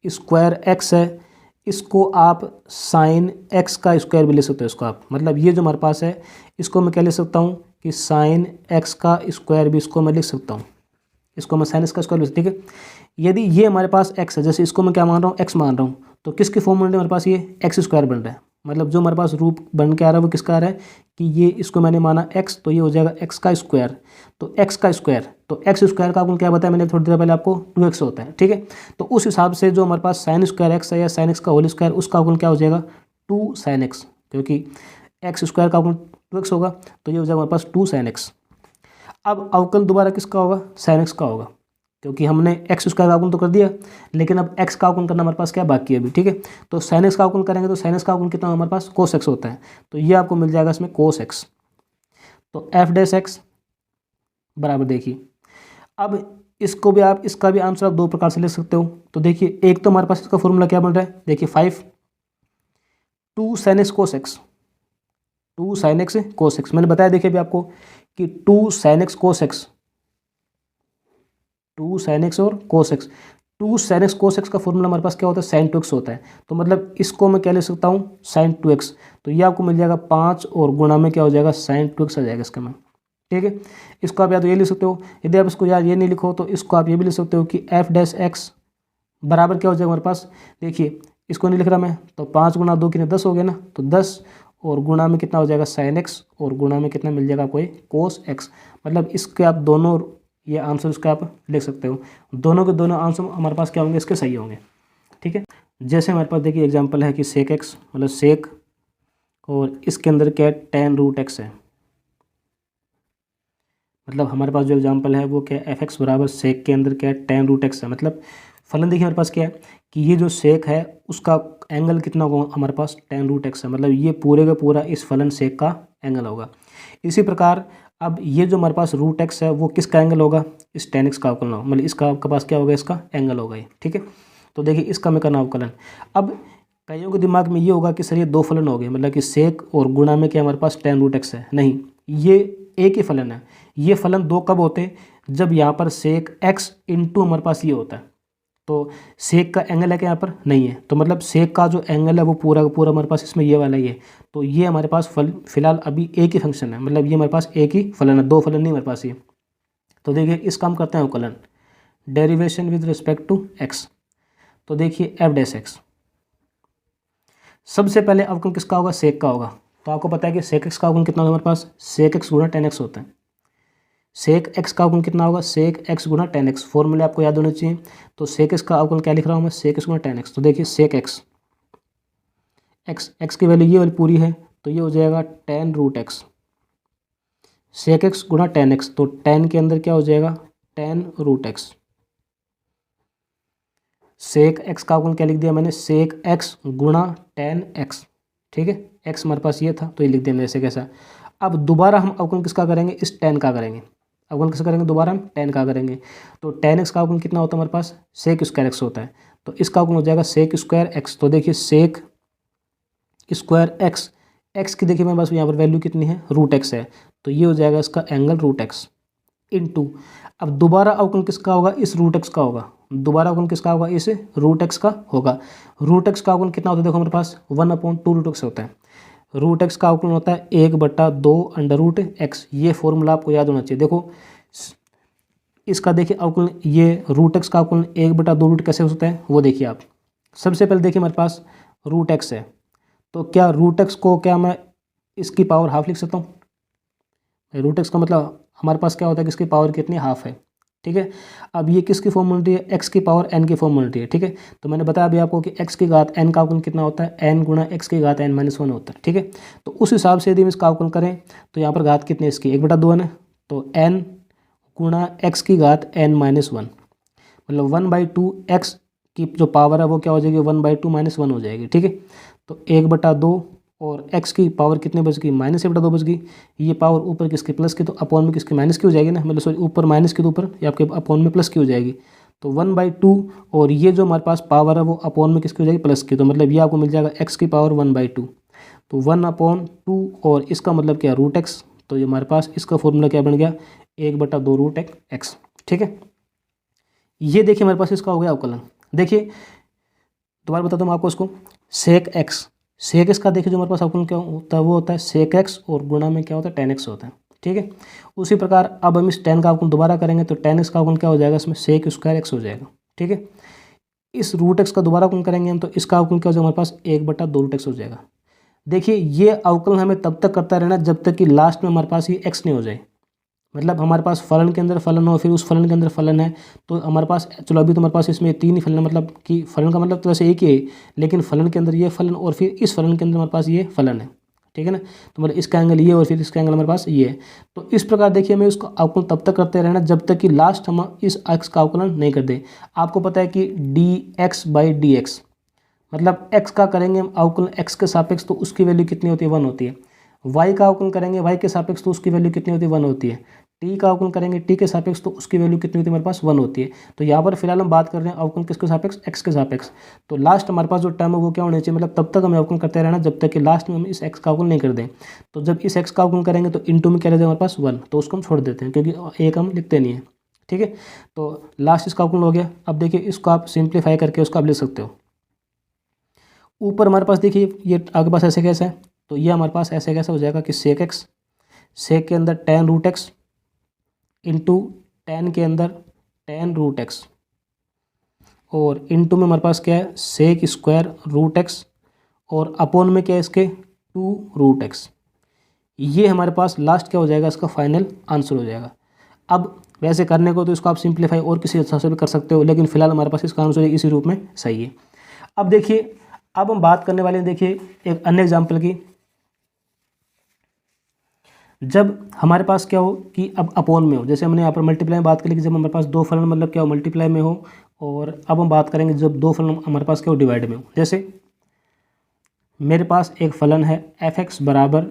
स्क्वायर एक्स है, इसको आप साइन एक्स का स्क्वायर भी ले सकते हो, इसको आप मतलब ये जो हमारे पास है इसको मैं क्या ले सकता हूँ कि साइन एक्स का स्क्वायर भी इसको मैं लिख सकता हूँ, इसको मैं साइन एक्स का स्क्वायर लिख, ठीक है। यदि ये हमारे पास एक्स है, जैसे इसको मैं क्या मान रहा हूँ, एक्स मान रहा हूँ, तो किसके फॉर्म में हमारे पास ये एक्स स्क्वायर बन रहा है, मतलब जो हमारे पास रूप बन के आ रहा है वो किसका आ रहा है कि ये इसको मैंने माना x, तो ये हो जाएगा x का स्क्वायर। तो x का स्क्वायर, तो x स्क्वायर का आपको क्या बताया मैंने थोड़ी देर पहले आपको 2x होता है, ठीक है। तो उस हिसाब से जो हमारे पास साइन स्क्वायर x है या साइन x का होल स्क्वायर, उसका अवकलन क्या हो जाएगा 2 sin x, क्योंकि x स्क्वायर का अवकलन 2x होगा, तो ये हो जाएगा हमारे पास 2 sin x। अब अवकलन दोबारा किसका होगा, साइन x का होगा, क्योंकि हमने एक्स स्क्वायर का अवकलन तो कर दिया, लेकिन अब एक्स का अवकलन करना हमारे पास क्या बाकी है अभी, ठीक है। तो साइन एक्स का अवकलन करेंगे तो साइन एक्स का अवकलन कितना हमारे पास कोस एक्स होता है, तो ये आपको मिल जाएगा इसमें कोस एक्स। तो f(x) बराबर देखिए, अब इसको भी आप इसका भी आंसर आप दो प्रकार से लिख सकते हो। तो देखिए एक तो हमारे पास इसका फॉर्मूला क्या बन रहा है, देखिए 2 sin x cos x, 2 sin x cos x मैंने बताया देखिए अभी आपको कि 2 sin x cos x, 2 sin x और cos x, 2 sin x cos x का फॉर्मूला हमारे पास क्या होता है, sin 2x होता है, तो मतलब इसको मैं क्या ले सकता हूँ sin 2x, तो ये आपको मिल जाएगा 5 और गुणा में क्या हो जाएगा sin 2x आ जाएगा इसका में, ठीक है। इसको आप या तो ये लिख सकते हो, यदि आप इसको यार ये नहीं लिखो तो इसको आप ये भी लिख सकते हो कि f(x) बराबर क्या हो जाएगा हमारे पास, देखिए इसको नहीं लिख रहा मैं, तो 5 गुणा 2 कितने 10 हो गया ना, तो 10 और गुणा में कितना हो जाएगा sin x और गुणा में कितना मिल जाएगा आपको ये cos x, मतलब इसके आप दोनों ये आंसर इसका आप लिख सकते हो, दोनों के दोनों आंसर हमारे पास क्या होंगे, इसके सही होंगे, ठीक है। जैसे हमारे पास देखिए एग्जांपल है कि सेक एक्स मतलब सेक, और इसके अंदर क्या है tan√x है, मतलब हमारे पास जो एग्जांपल है वो क्या है f(x) बराबर सेक के अंदर क्या है tan√x है। मतलब फलन देखिए हमारे पास क्या है कि ये जो सेक है उसका एंगल कितना होगा हमारे पास tan√x है, मतलब ये पूरे का पूरा इस फलन सेक का एंगल होगा। इसी प्रकार अब ये जो हमारे पास √x है वो किसका एंगल होगा, इस tan x का अवकलन होगा, मतलब इसका आपके पास क्या होगा, इसका एंगल होगा ये, ठीक है। तो देखिए इसका मैं करना अवकलन, अब कईयों के दिमाग में ये होगा कि सर ये दो फलन हो गए, मतलब कि सेक और गुणा में क्या हमारे पास tan√x है, नहीं ये एक ही फलन है। ये फलन दो कब होते हैं, जब यहाँ पर सेक x इंटू हमारे पास ये होता है, तो सेक का एंगल है क्या यहाँ पर नहीं है, तो मतलब सेक का जो एंगल है वो पूरा का पूरा हमारे पास इसमें ये वाला ही है, तो ये हमारे पास फिलहाल अभी एक ही फंक्शन है, मतलब ये हमारे पास एक ही फलन है, दो फलन नहीं हमारे पास ये। तो देखिए इसका हम करते हैं अवकलन, derivation with respect to x। तो देखिए f(x) सबसे पहले अवकलन किसका होगा, सेक का होगा, तो आपको पता है कि सेक x का अवकलन कितना होगा हमारे पास, सेक x गुणा tan x होता है। सेक x का अवकलन कितना होगा, सेक x गुणा tan x, फॉर्मूले आपको याद होने चाहिए। तो सेक x का अवकलन क्या लिख रहा हूँ मैं, सेक x गुणा tan x, तो देखिए सेक x की वैल्यू ये वाली पूरी है, तो ये हो जाएगा tan√x, सेक x गुणा tan x, तो tan के अंदर क्या हो जाएगा tan√x। सेक x का अवकलन क्या लिख दिया मैंने, सेक x गुणा tan x, ठीक है, x हमारे पास ये था तो ये लिख दिया मैंने ऐसे कैसा। अब दोबारा हम अवकलन किसका करेंगे, इस tan का करेंगे। अवकलन कैसे करेंगे, दोबारा हम टेन का करेंगे। तो टेन एक्स का अवकलन कितना होता है हमारे पास, सेक स्क्वायर एक्स होता है। तो इसका अवकलन हो जाएगा सेक स्क्वायर एक्स। तो देखिए सेक स्क्वायर एक्स, एक्स की देखिए मेरे पास यहाँ पर वैल्यू कितनी है, रूट एक्स है। तो ये हो जाएगा इसका एंगल रूट एक्स इनटू, अब दोबारा अवकलन किसका होगा, इस रूट एक्स का होगा। दोबारा अवकलन किसका होगा, इस रूट एक्स का होगा। रूट एक्स का अवकलन कितना होता है, देखो हमारे पास 1/2 रूट एक्स होता है। रूट एक्स का अवकलन होता है 1/2 अंडर रूट एक्स। ये फॉर्मूला आपको याद होना चाहिए। देखो इसका देखिए अवकलन, ये रूट एक्स का अवकलन 1/2 रूट कैसे होता है वो देखिए आप। सबसे पहले देखिए हमारे पास रूट एक्स है, तो क्या रूट एक्स को क्या मैं इसकी पावर हाफ लिख सकता हूँ। रूट एक्स का मतलब हमारे पास क्या होता है कि इसकी पावर कितनी, हाफ है। ठीक है, अब ये किसकी फॉर्मूलिटी है, एक्स की पावर एन की फॉर्मूलिटी है। ठीक है, तो मैंने बताया अभी आपको कि एक्स की घात एन का अवकलन कितना होता है, एन गुणा एक्स की घात एन माइनस 1 होता है। ठीक है, तो उस हिसाब से यदि हम इसका अवकलन करें तो यहाँ पर घात कितनी है इसकी, 1/2 है ना। तो एन गुणा एक्स की घात एन माइनस 1, मतलब 1/2 एक्स की जो पावर है वो क्या हो जाएगी, 1/2 माइनस 1 हो जाएगी। ठीक है, तो 1/2 और x की पावर कितने बच गई, -1/2 बच गई। ये पावर ऊपर किसके प्लस की, तो अपॉन में किसके माइनस की हो जाएगी ना, मतलब सॉरी ऊपर माइनस की तो ऊपर ये आपके अपॉन में प्लस की हो जाएगी। तो 1/2 और ये जो हमारे पास पावर है वो अपॉन में किसकी हो जाएगी, प्लस की। तो मतलब ये आपको मिल जाएगा x की पावर 1/2, तो 1/2 और इसका मतलब क्या, रूट एक्स। तो ये हमारे पास इसका फॉर्मूला क्या बन गया, 1/2 रूट एक्स। ठीक है, ये देखिए हमारे पास इसका हो गया अवकलन। देखिए दोबारा बताता हूँ आपको इसको, सेक एक्स, सेक एक्स का देखिए जो हमारे पास अवकलन क्या होता है वो होता है सेक एक्स और गुणा में क्या होता है, टेन एक्स होता है। ठीक है, उसी प्रकार अब हम इस टेन का अवकलन दोबारा करेंगे तो टेन एक्स का अवकलन क्या हो जाएगा, इसमें सेक स्क्वायर एक्स हो जाएगा। ठीक है, इस रूट एक्स का दोबारा अवकलन करेंगे हम तो इसका अवकलन क्या हो जाएगा हमारे पास, 1/2 रूट एक्स हो जाएगा। देखिए ये अवकलन हमें तब तक करता रहना जब तक कि लास्ट में हमारे पास ये एक्स नहीं हो जाए, मतलब हमारे पास फलन के अंदर फलन हो, फिर उस फलन के अंदर फलन है। तो हमारे पास चलो अभी तो हमारे पास इसमें 3 ही फलन है, मतलब कि फलन का मतलब तो वैसे एक ही है, लेकिन फलन के अंदर ये फलन और फिर इस फलन के अंदर हमारे पास ये फलन है। ठीक है ना, तो मतलब इसका एंगल ये और फिर इसका एंगल हमारे पास ये है। तो इस प्रकार देखिए हमें उसका अवकलन तब तक करते रहना जब तक कि लास्ट हम इस एक्स का अवकलन नहीं कर दे। आपको पता है कि dx/dx मतलब x का करेंगे हम अवकलन x के सापेक्ष तो उसकी वैल्यू कितनी होती है, 1 होती है। y का अवकलन करेंगे y के सापेक्ष तो उसकी वैल्यू कितनी होती है, 1 होती है। t का अवकलन करेंगे t के सापेक्ष तो उसकी वैल्यू कितनी होती है, हमारे पास 1 होती है। तो यहाँ पर फिलहाल हम बात कर रहे हैं अवकलन किसके सापेक्ष, x के सापेक्ष। तो लास्ट हमारे पास जो टर्म है वो क्या होना चाहिए, मतलब तब तक हमें अवकलन करते रहना जब तक कि लास्ट में हम इस x का अवकलन नहीं कर दें। तो जब इस x का अवकलन करेंगे तो इनटू में क्या रहेगा हमारे पास 1, तो उसको हम छोड़ देते हैं क्योंकि एक हम लिखते नहीं है। ठीक है, तो लास्ट इसका अवकलन हो गया। अब देखिए इसको आप सिंप्लीफाई करके उसको आप लिख सकते हो। ऊपर हमारे पास देखिए ये आगे पास ऐसे कैसा है, तो ये हमारे पास ऐसे कैसा हो जाएगा कि सेक एक्स, सेक के अंदर ten root x into ten के अंदर टेन रूट एक्स और इंटू में हमारे पास क्या है, सेक स्क्वायर रूट एक्स और अपॉन में क्या है इसके 2 रूट एक्स। ये हमारे पास लास्ट क्या हो जाएगा, इसका फाइनल आंसर हो जाएगा। अब वैसे करने को तो इसको आप सिंप्लीफाई और किसी हिसाब से भी कर सकते हो, लेकिन फिलहाल हमारे पास इसका आंसर इसी रूप में सही है। अब देखिए अब हम बात करने वाले हैं, देखिए एक अन्य एग्जाम्पल की। जब हमारे पास क्या हो कि अब अपॉन में हो, जैसे हमने यहाँ पर मल्टीप्लाई में बात करी कि जब हमारे पास दो फलन मतलब क्या हो, मल्टीप्लाई में हो। और अब हम बात करेंगे जब दो फलन हमारे पास क्या हो, डिवाइड में हो। जैसे मेरे पास एक फलन है f(x) बराबर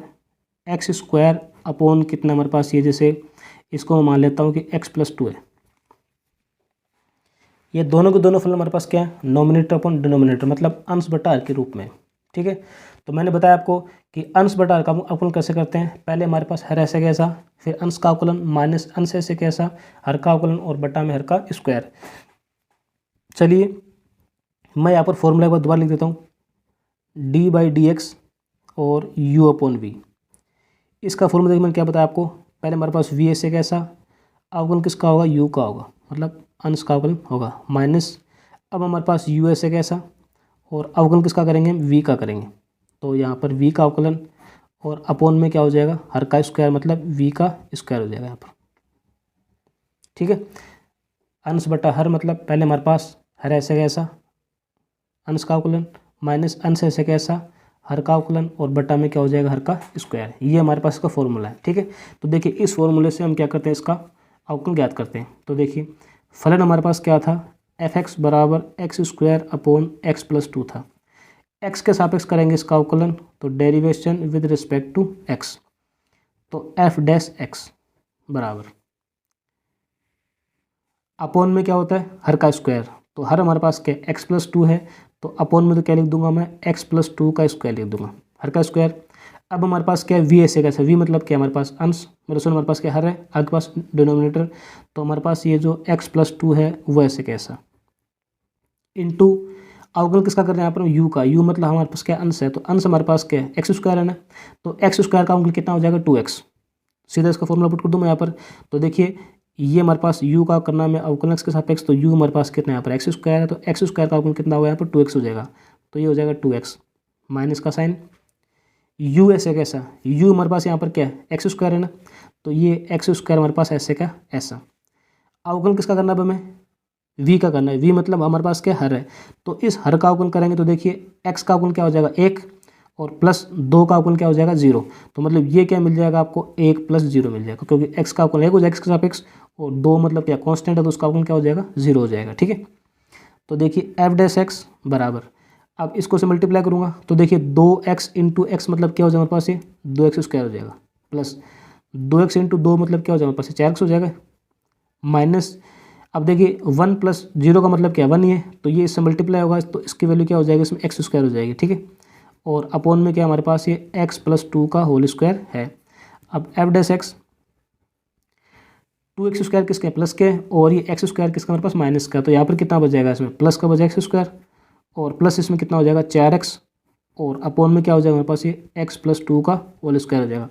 एक्स स्क्वायर अपॉन कितना हमारे पास ये, जैसे इसको मैं मान लेता हूँ कि x+2 है। ये दोनों के दोनों फलन हमारे पास क्या है, नोमिनेटर अपॉन डिनोमिनेटर, मतलब अंश बटा हर के रूप में। ठीक है, तो मैंने बताया आपको कि अंश बटा हर का अवकलन कैसे करते हैं। पहले हमारे पास हर ऐसे कैसा, फिर अंश का अवकलन माइनस अंश ऐसे कैसा, हर का अवकलन और बटा में हर का स्क्वायर। चलिए मैं यहाँ पर फॉर्मूला एक बार दोबारा लिख देता हूँ, d/dx और u/v। इसका फॉर्मूला मैंने क्या बताया आपको, पहले हमारे पास v ऐसे कैसा, अवकलन किसका होगा, u का होगा, मतलब अंश का अवकलन होगा, माइनस अब हमारे पास u ऐसे कैसा और अवकलन किसका करेंगे, v का करेंगे। तो यहाँ पर v का अवकलन और अपॉन में क्या हो जाएगा, हर का स्क्वायर, मतलब v का स्क्वायर हो जाएगा यहाँ पर। ठीक है, अंश बटा हर मतलब पहले हमारे पास हर ऐसे कैसा अंश का अवकलन माइनस अंश ऐसे कैसा हर का अवकलन और बटा में क्या हो जाएगा, हर का स्क्वायर। ये हमारे पास इसका फॉर्मूला है। ठीक है, तो देखिए इस फॉर्मूले से हम क्या करते हैं, इसका अवकलन ज्ञात करते हैं। तो देखिए फलन हमारे पास क्या था, f(x) बराबर x² अपॉन x+2 था। x के सापेक्ष करेंगे इसका अवकलन, तो derivation with respect to x, तो f' x बराबर अपोन में क्या होता है, हर का स्क्वायर। तो हर हमारे पास क्या x+2 है, तो अपोन में तो क्या लिख दूंगा मैं, x+2 का स्क्वायर लिख दूंगा, हर का स्क्वायर। अब हमारे पास क्या है, v ऐसे कैसे, v मतलब क्या हमारे पास अंश, मतलब हमारे पास क्या हर है, आपके पास डिनोमिनेटर, तो हमारे पास ये जो x+2 है वो ऐसे कैसा, इंटू अवकल किसका कर रहे हैं यहाँ पर, u का, u मतलब हमारे पास क्या अंश है, तो अंश हमारे पास क्या है x स्क्वायर है ना, तो x स्क्वायर का अवकल कितना हो जाएगा 2x। सीधा इसका फॉर्मूला पुट कर दूँ मैं यहाँ पर, तो देखिए ये हमारे पास u का करना में अवकलन x के सापेक्ष, तो u हमारे पास कितना यहाँ पर x स्क्वायर है, तो x स्क्वायर का अवकलन कितना होगा यहाँ पर 2x हो जाएगा, तो ये हो जाएगा 2x माइनस का साइन, u ऐसे कैसा, u हमारे पास यहाँ पर क्या है x स्क्वायर है ना, तो ये x स्क्वायर हमारे पास ऐसे का ऐसा। अवकलन किसका करना है अब हमें, v का करना है, v मतलब हमारे पास क्या हर है, तो इस हर का अवकलन करेंगे तो देखिए x का अवकलन क्या हो जाएगा 1 और प्लस 2 का अवकलन क्या हो जाएगा 0, तो मतलब ये क्या मिल जाएगा आपको 1 + 0 मिल जाएगा, क्योंकि x का अवकलन 1 हो जाएगा x के सापेक्ष और 2 मतलब क्या कांस्टेंट है, तो उसका अवकलन क्या हो जाएगा 0 हो जाएगा। ठीक है, तो देखिए f' बराबर, अब इसको से मल्टीप्लाई करूँगा तो देखिए 2x × x मतलब क्या हो जाएगा हमारे पास, ये 2x स्क्वायर हो जाएगा, प्लस 2x × 2 मतलब क्या हो जाएगा हमारे पास 4x हो जाएगा, माइनस, अब देखिए 1 + 0 का मतलब क्या 1 ही है, तो ये इससे मल्टीप्लाई होगा तो इसकी वैल्यू क्या हो जाएगी, इसमें x स्क्वायर हो जाएगी। ठीक है, और अपोन में क्या हमारे पास ये x+2 का होल स्क्वायर है। अब f' 2x स्क्वायर किसके प्लस के, और ये x स्क्वायर किसका हमारे पास माइनस का, तो यहाँ पर कितना बच जाएगा, इसमें प्लस का बचा x स्क्वायर और प्लस इसमें कितना हो जाएगा 4x, और अपोन में क्या हो जाएगा हमारे पास ये x+2 का होल स्क्वायर हो जाएगा।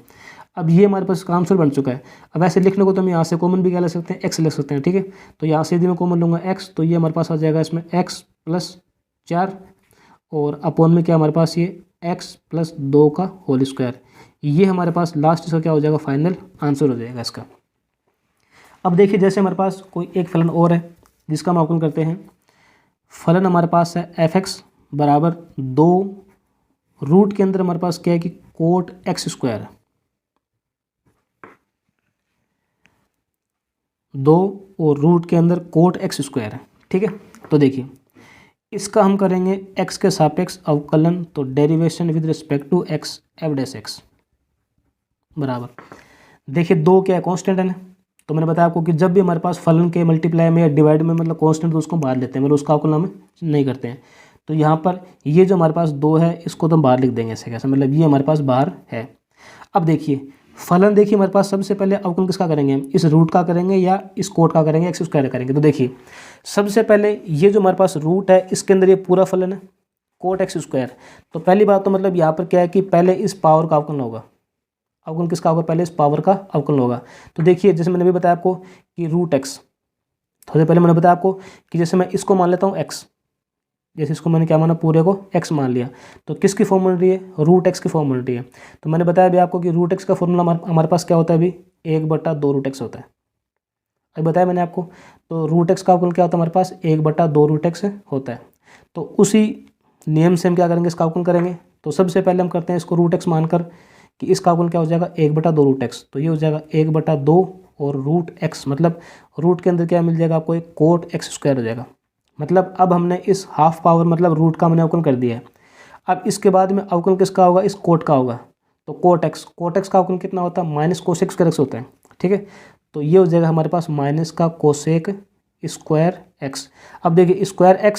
अब ये हमारे पास आंसर बन चुका है। अब ऐसे लिखने को तो हम यहाँ से कॉमन भी क्या ले सकते हैं, x ले सकते हैं। ठीक है, तो यहाँ से यदि मैं कॉमन लूँगा x, तो ये हमारे पास आ जाएगा इसमें x+4 और अपोन में क्या हमारे पास ये x+2 का होल स्क्वायर। ये हमारे पास लास्ट इसका क्या हो जाएगा, फाइनल आंसर हो जाएगा इसका। अब देखिए जैसे हमारे पास कोई एक फलन और है जिसका हम अवकलन करते हैं। फलन हमारे पास है f(x) बराबर 2, रूट के अंदर हमारे पास क्या है कि कोट x स्क्वायर है, 2 और रूट के अंदर कोट x स्क्वायर है। ठीक है, तो देखिए इसका हम करेंगे x के सापेक्ष अवकलन, तो derivation with respect to x f' बराबर, देखिए 2 क्या है कांस्टेंट है ना, तो मैंने बताया आपको कि जब भी हमारे पास फलन के मल्टीप्लाई में या डिवाइड में मतलब कांस्टेंट तो उसको बाहर लेते हैं, मतलब उसका अवकलन हम नहीं करते हैं। तो यहाँ पर ये जो हमारे पास 2 है इसको तो हम बाहर लिख देंगे ऐसे कैसे, मतलब ये हमारे पास बाहर है। अब देखिए फलन, देखिए हमारे पास सबसे पहले अवकलन किसका करेंगे, हम इस रूट का करेंगे या इस कोट का करेंगे, x स्क्वायर करेंगे। तो देखिए सबसे पहले ये जो हमारे पास रूट है इसके अंदर ये पूरा फलन है कोट x स्क्वायर, तो पहली बात तो मतलब यहाँ पर क्या है कि पहले इस पावर का अवकलन होगा, अवकलन किसका होगा, पहले इस पावर का अवकलन होगा। तो देखिए जैसे मैंने भी बताया आपको कि रूट x, थोड़े पहले मैंने बताया आपको कि जैसे मैं इसको मान लेता हूँ x, जैसे इसको मैंने क्या माना पूरे को x मान लिया, तो किसकी फॉर्म बन रही है, रूट x की फॉर्म बन रही है। तो मैंने बताया अभी आपको कि रूट x का फॉर्मूला हमारे पास क्या होता है, अभी 1/2 रूट x होता है, अभी बताया मैंने आपको। तो रूट x का अवकलन क्या होता है हमारे पास 1/2 रूट x होता है। तो उसी नियम से हम क्या करेंगे, इसका अवकलन करेंगे। तो सबसे पहले हम करते हैं इसको रूट x मानकर कि इसका अवकलन क्या हो जाएगा 1/2 रूट x, तो ये हो जाएगा 1/2 और रूट x, मतलब रूट के अंदर क्या मिल जाएगा आपको, एक कोट x स्क्वायर हो जाएगा। मतलब अब हमने इस हाफ पावर मतलब रूट का हमने अवकलन कर दिया है। अब इसके बाद में अवकलन किसका होगा, इस कोट का होगा, तो कोट x का अवकलन कितना होता है, माइनस कोसेक स्क्वायर x होता है। ठीक है, तो ये हो जाएगा हमारे पास माइनस का कोसेक स्क्वायर x। अब देखिए स्क्वायर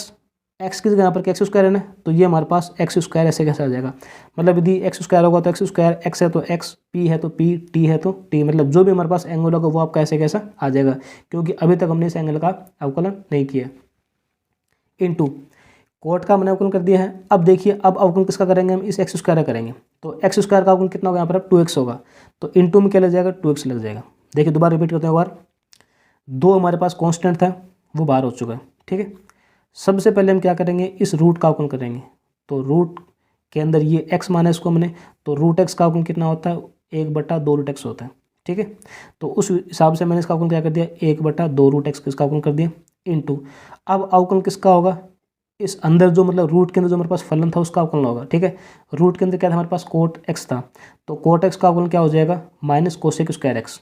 x की जगह यहाँ पर x स्क्वायर है ना, तो ये हमारे पास x स्क्वायर ऐसे कैसे आ जाएगा, मतलब यदि x स्क्वायर होगा तो x स्क्वायर, x है तो x, p है तो p, t है तो t, मतलब जो भी हमारे पास एंगल होगा वो आपका ऐसे कैसा आ जाएगा, क्योंकि अभी तक हमने इस एंगल का अवकलन नहीं किया। इनटू कोट का हमने अवकलन कर दिया है। अब देखिए अब अवकलन किसका करेंगे, हम इस x स्क्वायर का करेंगे, तो x स्क्वायर का अवकलन कितना होगा यहाँ पर 2x होगा, तो इनटू में क्या लग जाएगा 2x लग जाएगा। देखिए दोबारा रिपीट करते हैं, बार 2 हमारे पास कांस्टेंट था वो बाहर हो चुका है। ठीक है, सबसे पहले हम क्या करेंगे, इस रूट का अवकलन करेंगे, तो रूट के अंदर ये x माना इसको हमने, तो रूट x का अवकलन कितना होता है 1/2 रूट x होता है। ठीक है, तो उस हिसाब से मैंने इसका अवकलन क्या कर दिया 1/2 रूट x इसका अवकलन कर दिया। इनटू अब अवकलन किसका होगा, इस अंदर जो मतलब रूट के अंदर जो हमारे पास फलन था उसका अवकलन होगा। ठीक है, रूट के अंदर क्या था हमारे पास कोट x था, तो कोट x का अवकलन क्या हो जाएगा माइनस कोसेक स्क्वायर x।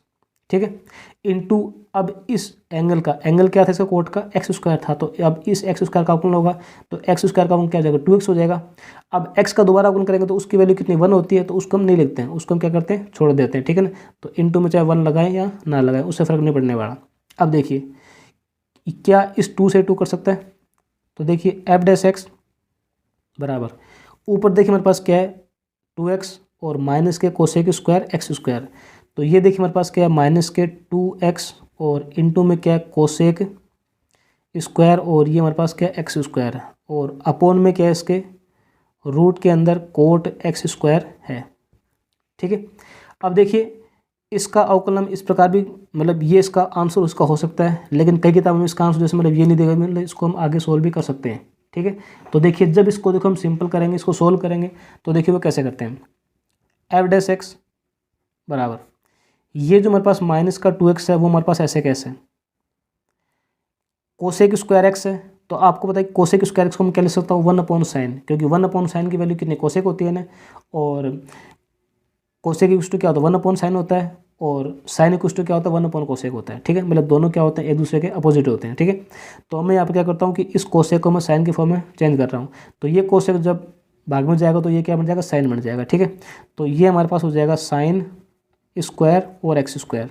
ठीक है, इनटू अब इस एंगल का, एंगल क्या था इसका कोट का x स्क्वायर था, तो अब इस x स्क्वायर का अवकलन होगा, तो x स्क्वायर का अवकलन क्या हो जाएगा 2x हो जाएगा। अब x का दोबारा अवकलन करेंगे तो उसकी वैल्यू कितनी 1 होती है, तो उसको हम नहीं लिखते हैं, उसको हम क्या करते हैं छोड़ देते हैं। ठीक है ना, तो इनटू में चाहे 1 लगाएं या ना लगाएं उससे फ़र्क नहीं पड़ने वाला। अब देखिए क्या इस 2 से 2 कर सकता है? तो देखिए एफ डैश एक्स बराबर, ऊपर देखिए हमारे पास क्या है 2x और माइनस के कोसेक स्क्वायर एक्स स्क्वायर। तो ये देखिए हमारे पास क्या है माइनस के 2x और इनटू में क्या है कोसेक स्क्वायर और ये हमारे पास क्या है एक्स स्क्वायर है और अपोन में क्या है इसके रूट के अंदर कोट एक्स स्क्वायर है। ठीक है, अब देखिए इसका अवकलन इस प्रकार भी, मतलब ये इसका आंसर उसका हो सकता है, लेकिन कई किताबों में इसका आंसर जैसे मतलब ये नहीं देगा, मतलब इसको हम आगे सोल्व भी कर सकते हैं। ठीक है, तो देखिए जब इसको देखो हम सिंपल करेंगे, इसको सोल्व करेंगे तो देखिए वो कैसे करते हैं। एफ डैश एक्स बराबर, ये जो हमारे पास माइनस का 2x है वो हमारे पास ऐसे कैसे है, कोसेक स्क्वायर एक्स है। तो आपको पता है कोसेक स्क्वायर एक्स को मैं क्या लिख सकता हूँ 1/sin, क्योंकि 1/sin की वैल्यू कितनी कोसेक होती है ना, और कोसेक इक्वल टू क्या होता है 1/sin होता है और साइन इक्वल टू क्या होता है 1/cosec होता है। ठीक है, मतलब दोनों क्या होते हैं एक दूसरे के अपोजिट होते हैं। ठीक है, तो मैं यहाँ पर क्या करता हूँ कि इस कोसेक को मैं साइन के फॉर्म में चेंज कर रहा हूँ। तो ये कोसेक जब भाग में जाएगा तो ये क्या बन जाएगा साइन बन जाएगा। ठीक है, तो ये हमारे पास हो जाएगा साइन स्क्वायर और एक्स स्क्वायर,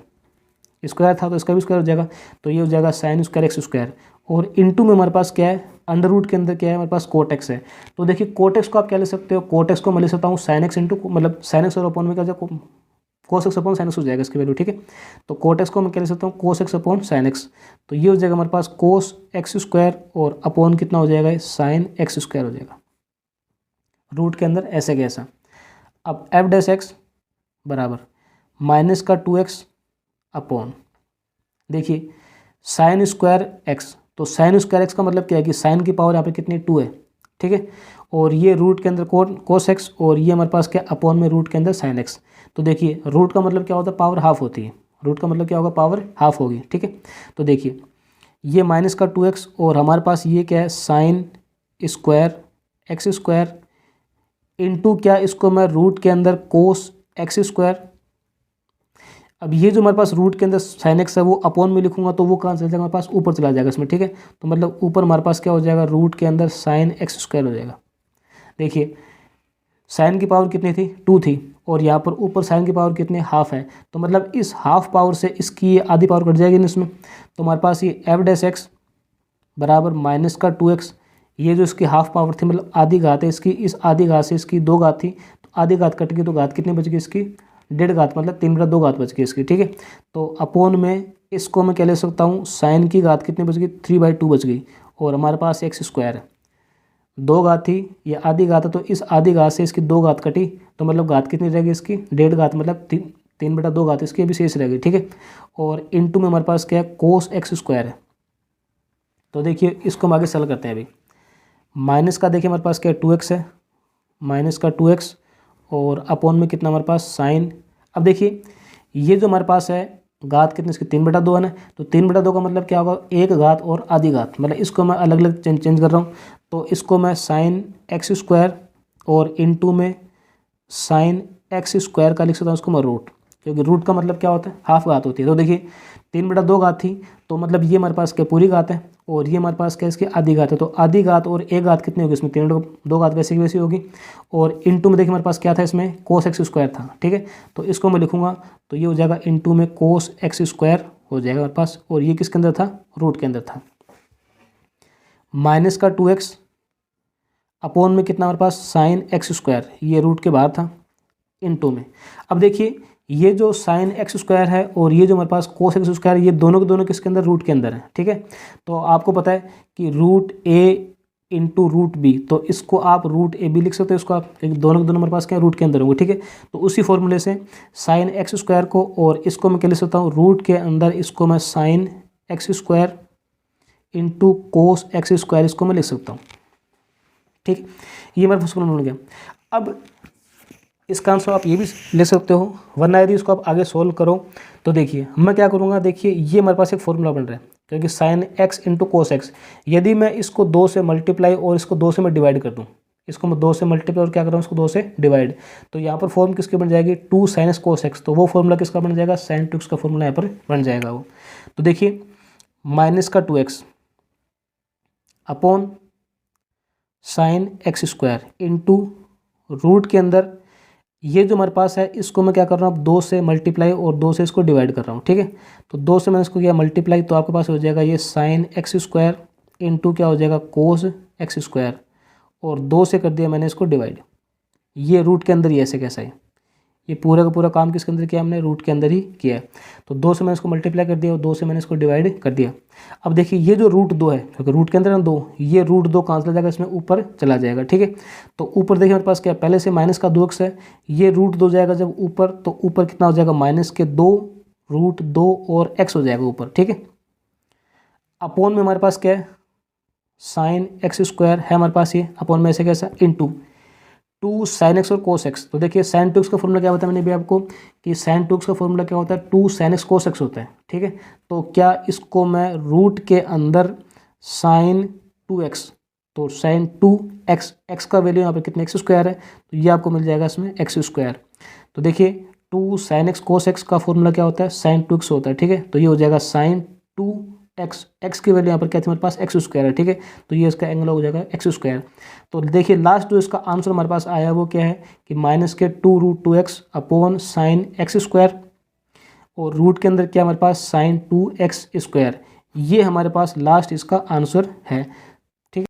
स्क्वायर था तो इसका भी स्क्वायर हो जाएगा, तो ये हो जाएगा साइन स्क्वायर एक्स स्क्वायर और इनटू में हमारे पास क्या है अंडर रूट के अंदर क्या है हमारे पास कोट एक्स है। तो देखिए कोट एक्स को आप क्या ले सकते हो, कोट एक्स को मैं ले सकता हूँ साइन एक्स इंटू, मतलब साइन एक्स और अपॉन में क्या हो जाएगा cos x upon sine x हो जाएगा इसकी वैल्यू। ठीक है, तो कोट एक्स को मैं क्या ले सकता हूँ cos x upon sine x, तो ये हो जाएगा हमारे पास कोस एक्स स्क्वायर और अपॉन कितना हो जाएगा साइन एक्स स्क्वायर हो जाएगा रूट के अंदर ऐसे कैसा। अब एफ डैश एक्स बराबर माइनस का 2x अपॉन, देखिए साइन स्क्वायर एक्स, तो साइन स्क्वायर एक्स का मतलब क्या है कि साइन की पावर यहाँ पे कितनी 2 है। ठीक है, और ये रूट के अंदर कोस एक्स और ये हमारे पास क्या अपॉन में रूट के अंदर साइन एक्स। तो देखिए रूट का मतलब क्या होता है पावर हाफ होती है, रूट का मतलब क्या होगा पावर हाफ होगी। ठीक है, तो देखिए ये माइनस का 2x और हमारे पास ये क्या है sine square x square into क्या, इसको मैं रूट के अंदर कोस एक्स स्क्वायर। अब ये जो हमारे पास रूट के अंदर साइन एक्स है वो अपॉन में लिखूंगा तो वो कहाँ चला जाएगा हमारे पास ऊपर चला जाएगा इसमें। ठीक है, तो मतलब ऊपर हमारे पास क्या हो जाएगा रूट के अंदर साइन एक्स स्क्वायर हो जाएगा। देखिए साइन की पावर कितनी थी 2 थी और यहाँ पर ऊपर साइन की पावर कितनी हाफ है, तो मतलब इस हाफ पावर से इसकी ये आधी पावर कट जाएगी ना इसमें, तो हमारे पास ये एफ डैश एक्स बराबर माइनस का 2x, ये जो इसकी हाफ पावर थी मतलब आधी घात है इसकी, इस आधी घात से इसकी 2 घात थी, तो आधी घात कट गई तो घात कितनी बच गई इसकी 1.5 घात, मतलब 3/2 घात बच गई इसकी। ठीक है, तो अपोन में इसको मैं क्या ले सकता हूँ साइन की घात कितनी बच गई 3/2 बच गई और हमारे पास एक्स स्क्वायर है 2 घात थी, ये आधी घात है तो इस आधी घात से इसकी 2 घात कटी तो मतलब घात कितनी रहेगी इसकी 1.5 घात, मतलब 3/2 घात इसकी अभी शेष रहेगी। ठीक है, और इनटू में हमारे पास क्या है कोस एक्स स्क्वायर है। तो देखिए इसको हम आगे सॉल्व करते हैं। अभी माइनस का देखिए हमारे पास क्या 2x है, माइनस का 2x और अपॉन में कितना हमारे पास साइन। अब देखिए ये जो हमारे पास है घात कितनी इसकी 3/2 है ना, तो 3/2 का मतलब क्या होगा 1 घात और आधी घात, मतलब इसको मैं अलग अलग चेंज कर रहा हूँ। तो इसको मैं साइन एक्स स्क्वायर और इनटू में साइन एक्स स्क्वायर का लिख सकता हूँ उसको मैं रूट, क्योंकि रूट का मतलब क्या होता है हाफ घात होती है। तो देखिए 3/2 घात थी तो मतलब ये हमारे पास क्या पूरी घात है और ये हमारे पास क्या इसकी आधी घात है, तो आधी घात और 1 घात कितनी होगी इसमें 3/2 घात वैसे की वैसी होगी और इनटू में देखिए हमारे पास क्या था इसमें कोस एक्स स्क्वायर था। ठीक है, तो इसको मैं लिखूंगा तो ये हो जाएगा इनटू में कोस एक्स स्क्वायर हो जाएगा हमारे पास, और ये किसके अंदर था रूट के अंदर था। माइनस का 2x अपॉन में कितना हमारे पास साइन एक्स स्क्वायर, ये रूट के बाहर था इनटू में। अब देखिए ये जो साइन एक्स स्क्वायर है और ये जो हमारे पास कोस एक्स स्क्वायर ये दोनों के दोनों किसके अंदर रूट के अंदर है। ठीक है, तो आपको पता है कि रूट ए इंटू रूट बी, तो इसको आप रूट ए बी लिख सकते हो इसको आप, क्योंकि दोनों के दोनों हमारे पास क्या रूट के अंदर होंगे। ठीक है, तो उसी फॉर्मूले से साइन एक्स स्क्वायर को और इसको मैं क्या लिख सकता हूँ रूट के अंदर, इसको मैं sign x square into cos x square इसको मैं लिख सकता हूँ। ठीक, ये हमारे पास फॉर्मूला बन गया। अब इसका आंसर आप ये भी ले सकते हो, वरना यदि इसको आप आगे सोल्व करो तो देखिए मैं क्या करूँगा, देखिए ये हमारे पास एक फॉर्मूला बन रहा है क्योंकि sine x into cos x, यदि मैं इसको 2 से मल्टीप्लाई और इसको 2 से मैं डिवाइड कर दूँ, इसको मैं 2 से मल्टीप्लाई और क्या कर रहा हूँ इसको 2 से डिवाइड, तो यहाँ पर फॉर्म किसकी बन जाएगी 2 साइन एक्स कोस एक्स, तो वो फॉर्मूला किसका बन जाएगा साइन 2x का फॉर्मूला यहाँ पर बन जाएगा वो। तो देखिए माइनस का 2x upon sine x square into root के अंदर ये जो हमारे पास है इसको मैं क्या कर रहा हूँ, 2 से मल्टीप्लाई और 2 से इसको डिवाइड कर रहा हूँ, ठीक है। तो 2 से मैंने इसको किया मल्टीप्लाई, तो आपके पास हो जाएगा ये साइन एक्स स्क्वायर इंटू क्या हो जाएगा, कोस एक्स स्क्वायर, और 2 से कर दिया मैंने इसको डिवाइड। ये रूट के अंदर ही ऐसे कैसा है, ये पूरा का पूरा काम किसके अंदर किया हमने, रूट के अंदर ही किया है। तो 2 से मैंने इसको मल्टीप्लाई कर दिया और 2 से मैंने इसको डिवाइड कर दिया। अब देखिए ये जो रूट 2 है, क्योंकि रूट के अंदर है 2, ये रूट 2 कहाँ चला जाएगा, इसमें ऊपर चला जाएगा, ठीक है। तो ऊपर देखिए हमारे पास क्या पहले से माइनस का 2x है, ये रूट 2 जाएगा जब ऊपर, तो ऊपर कितना हो जाएगा, माइनस के 2 रूट 2 और x हो जाएगा ऊपर, ठीक है। अपोन में हमारे पास क्या है, साइन एक्स स्क्वायर है हमारे पास, ये अपोन में ऐसे कैसा, इंटू 2 साइन एक्स और कोस एक्स। तो देखिए साइन 2x का फॉर्मूला क्या होता है, मैंने भी आपको कि साइन 2x का फॉर्मूला क्या होता है, 2 साइन एक्स कोस एक्स होता है, ठीक है। तो क्या इसको मैं रूट के अंदर साइन 2x, तो साइन 2x, एक्स का वैल्यू यहाँ पर कितने एक्स स्क्वायर है, तो ये आपको मिल जाएगा इसमें एक्स स्क्वायर। तो देखिए 2 साइन एक्स कोस एक्स का फॉर्मूला क्या होता है, साइन 2x होता है, ठीक है। तो ये हो जाएगा साइन 2x, एक्स की वैल्यू यहाँ पर क्या थी हमारे पास, एक्स स्क्वायर है, ठीक है। तो ये इसका एंगल हो जाएगा एक्स स्क्वायर। तो देखिए लास्ट जो इसका आंसर हमारे पास आया वो क्या है कि माइनस के 2 root 2x upon sine x square, और रूट के अंदर क्या हमारे पास साइन 2x स्क्वायर, ये हमारे पास लास्ट इसका आंसर है।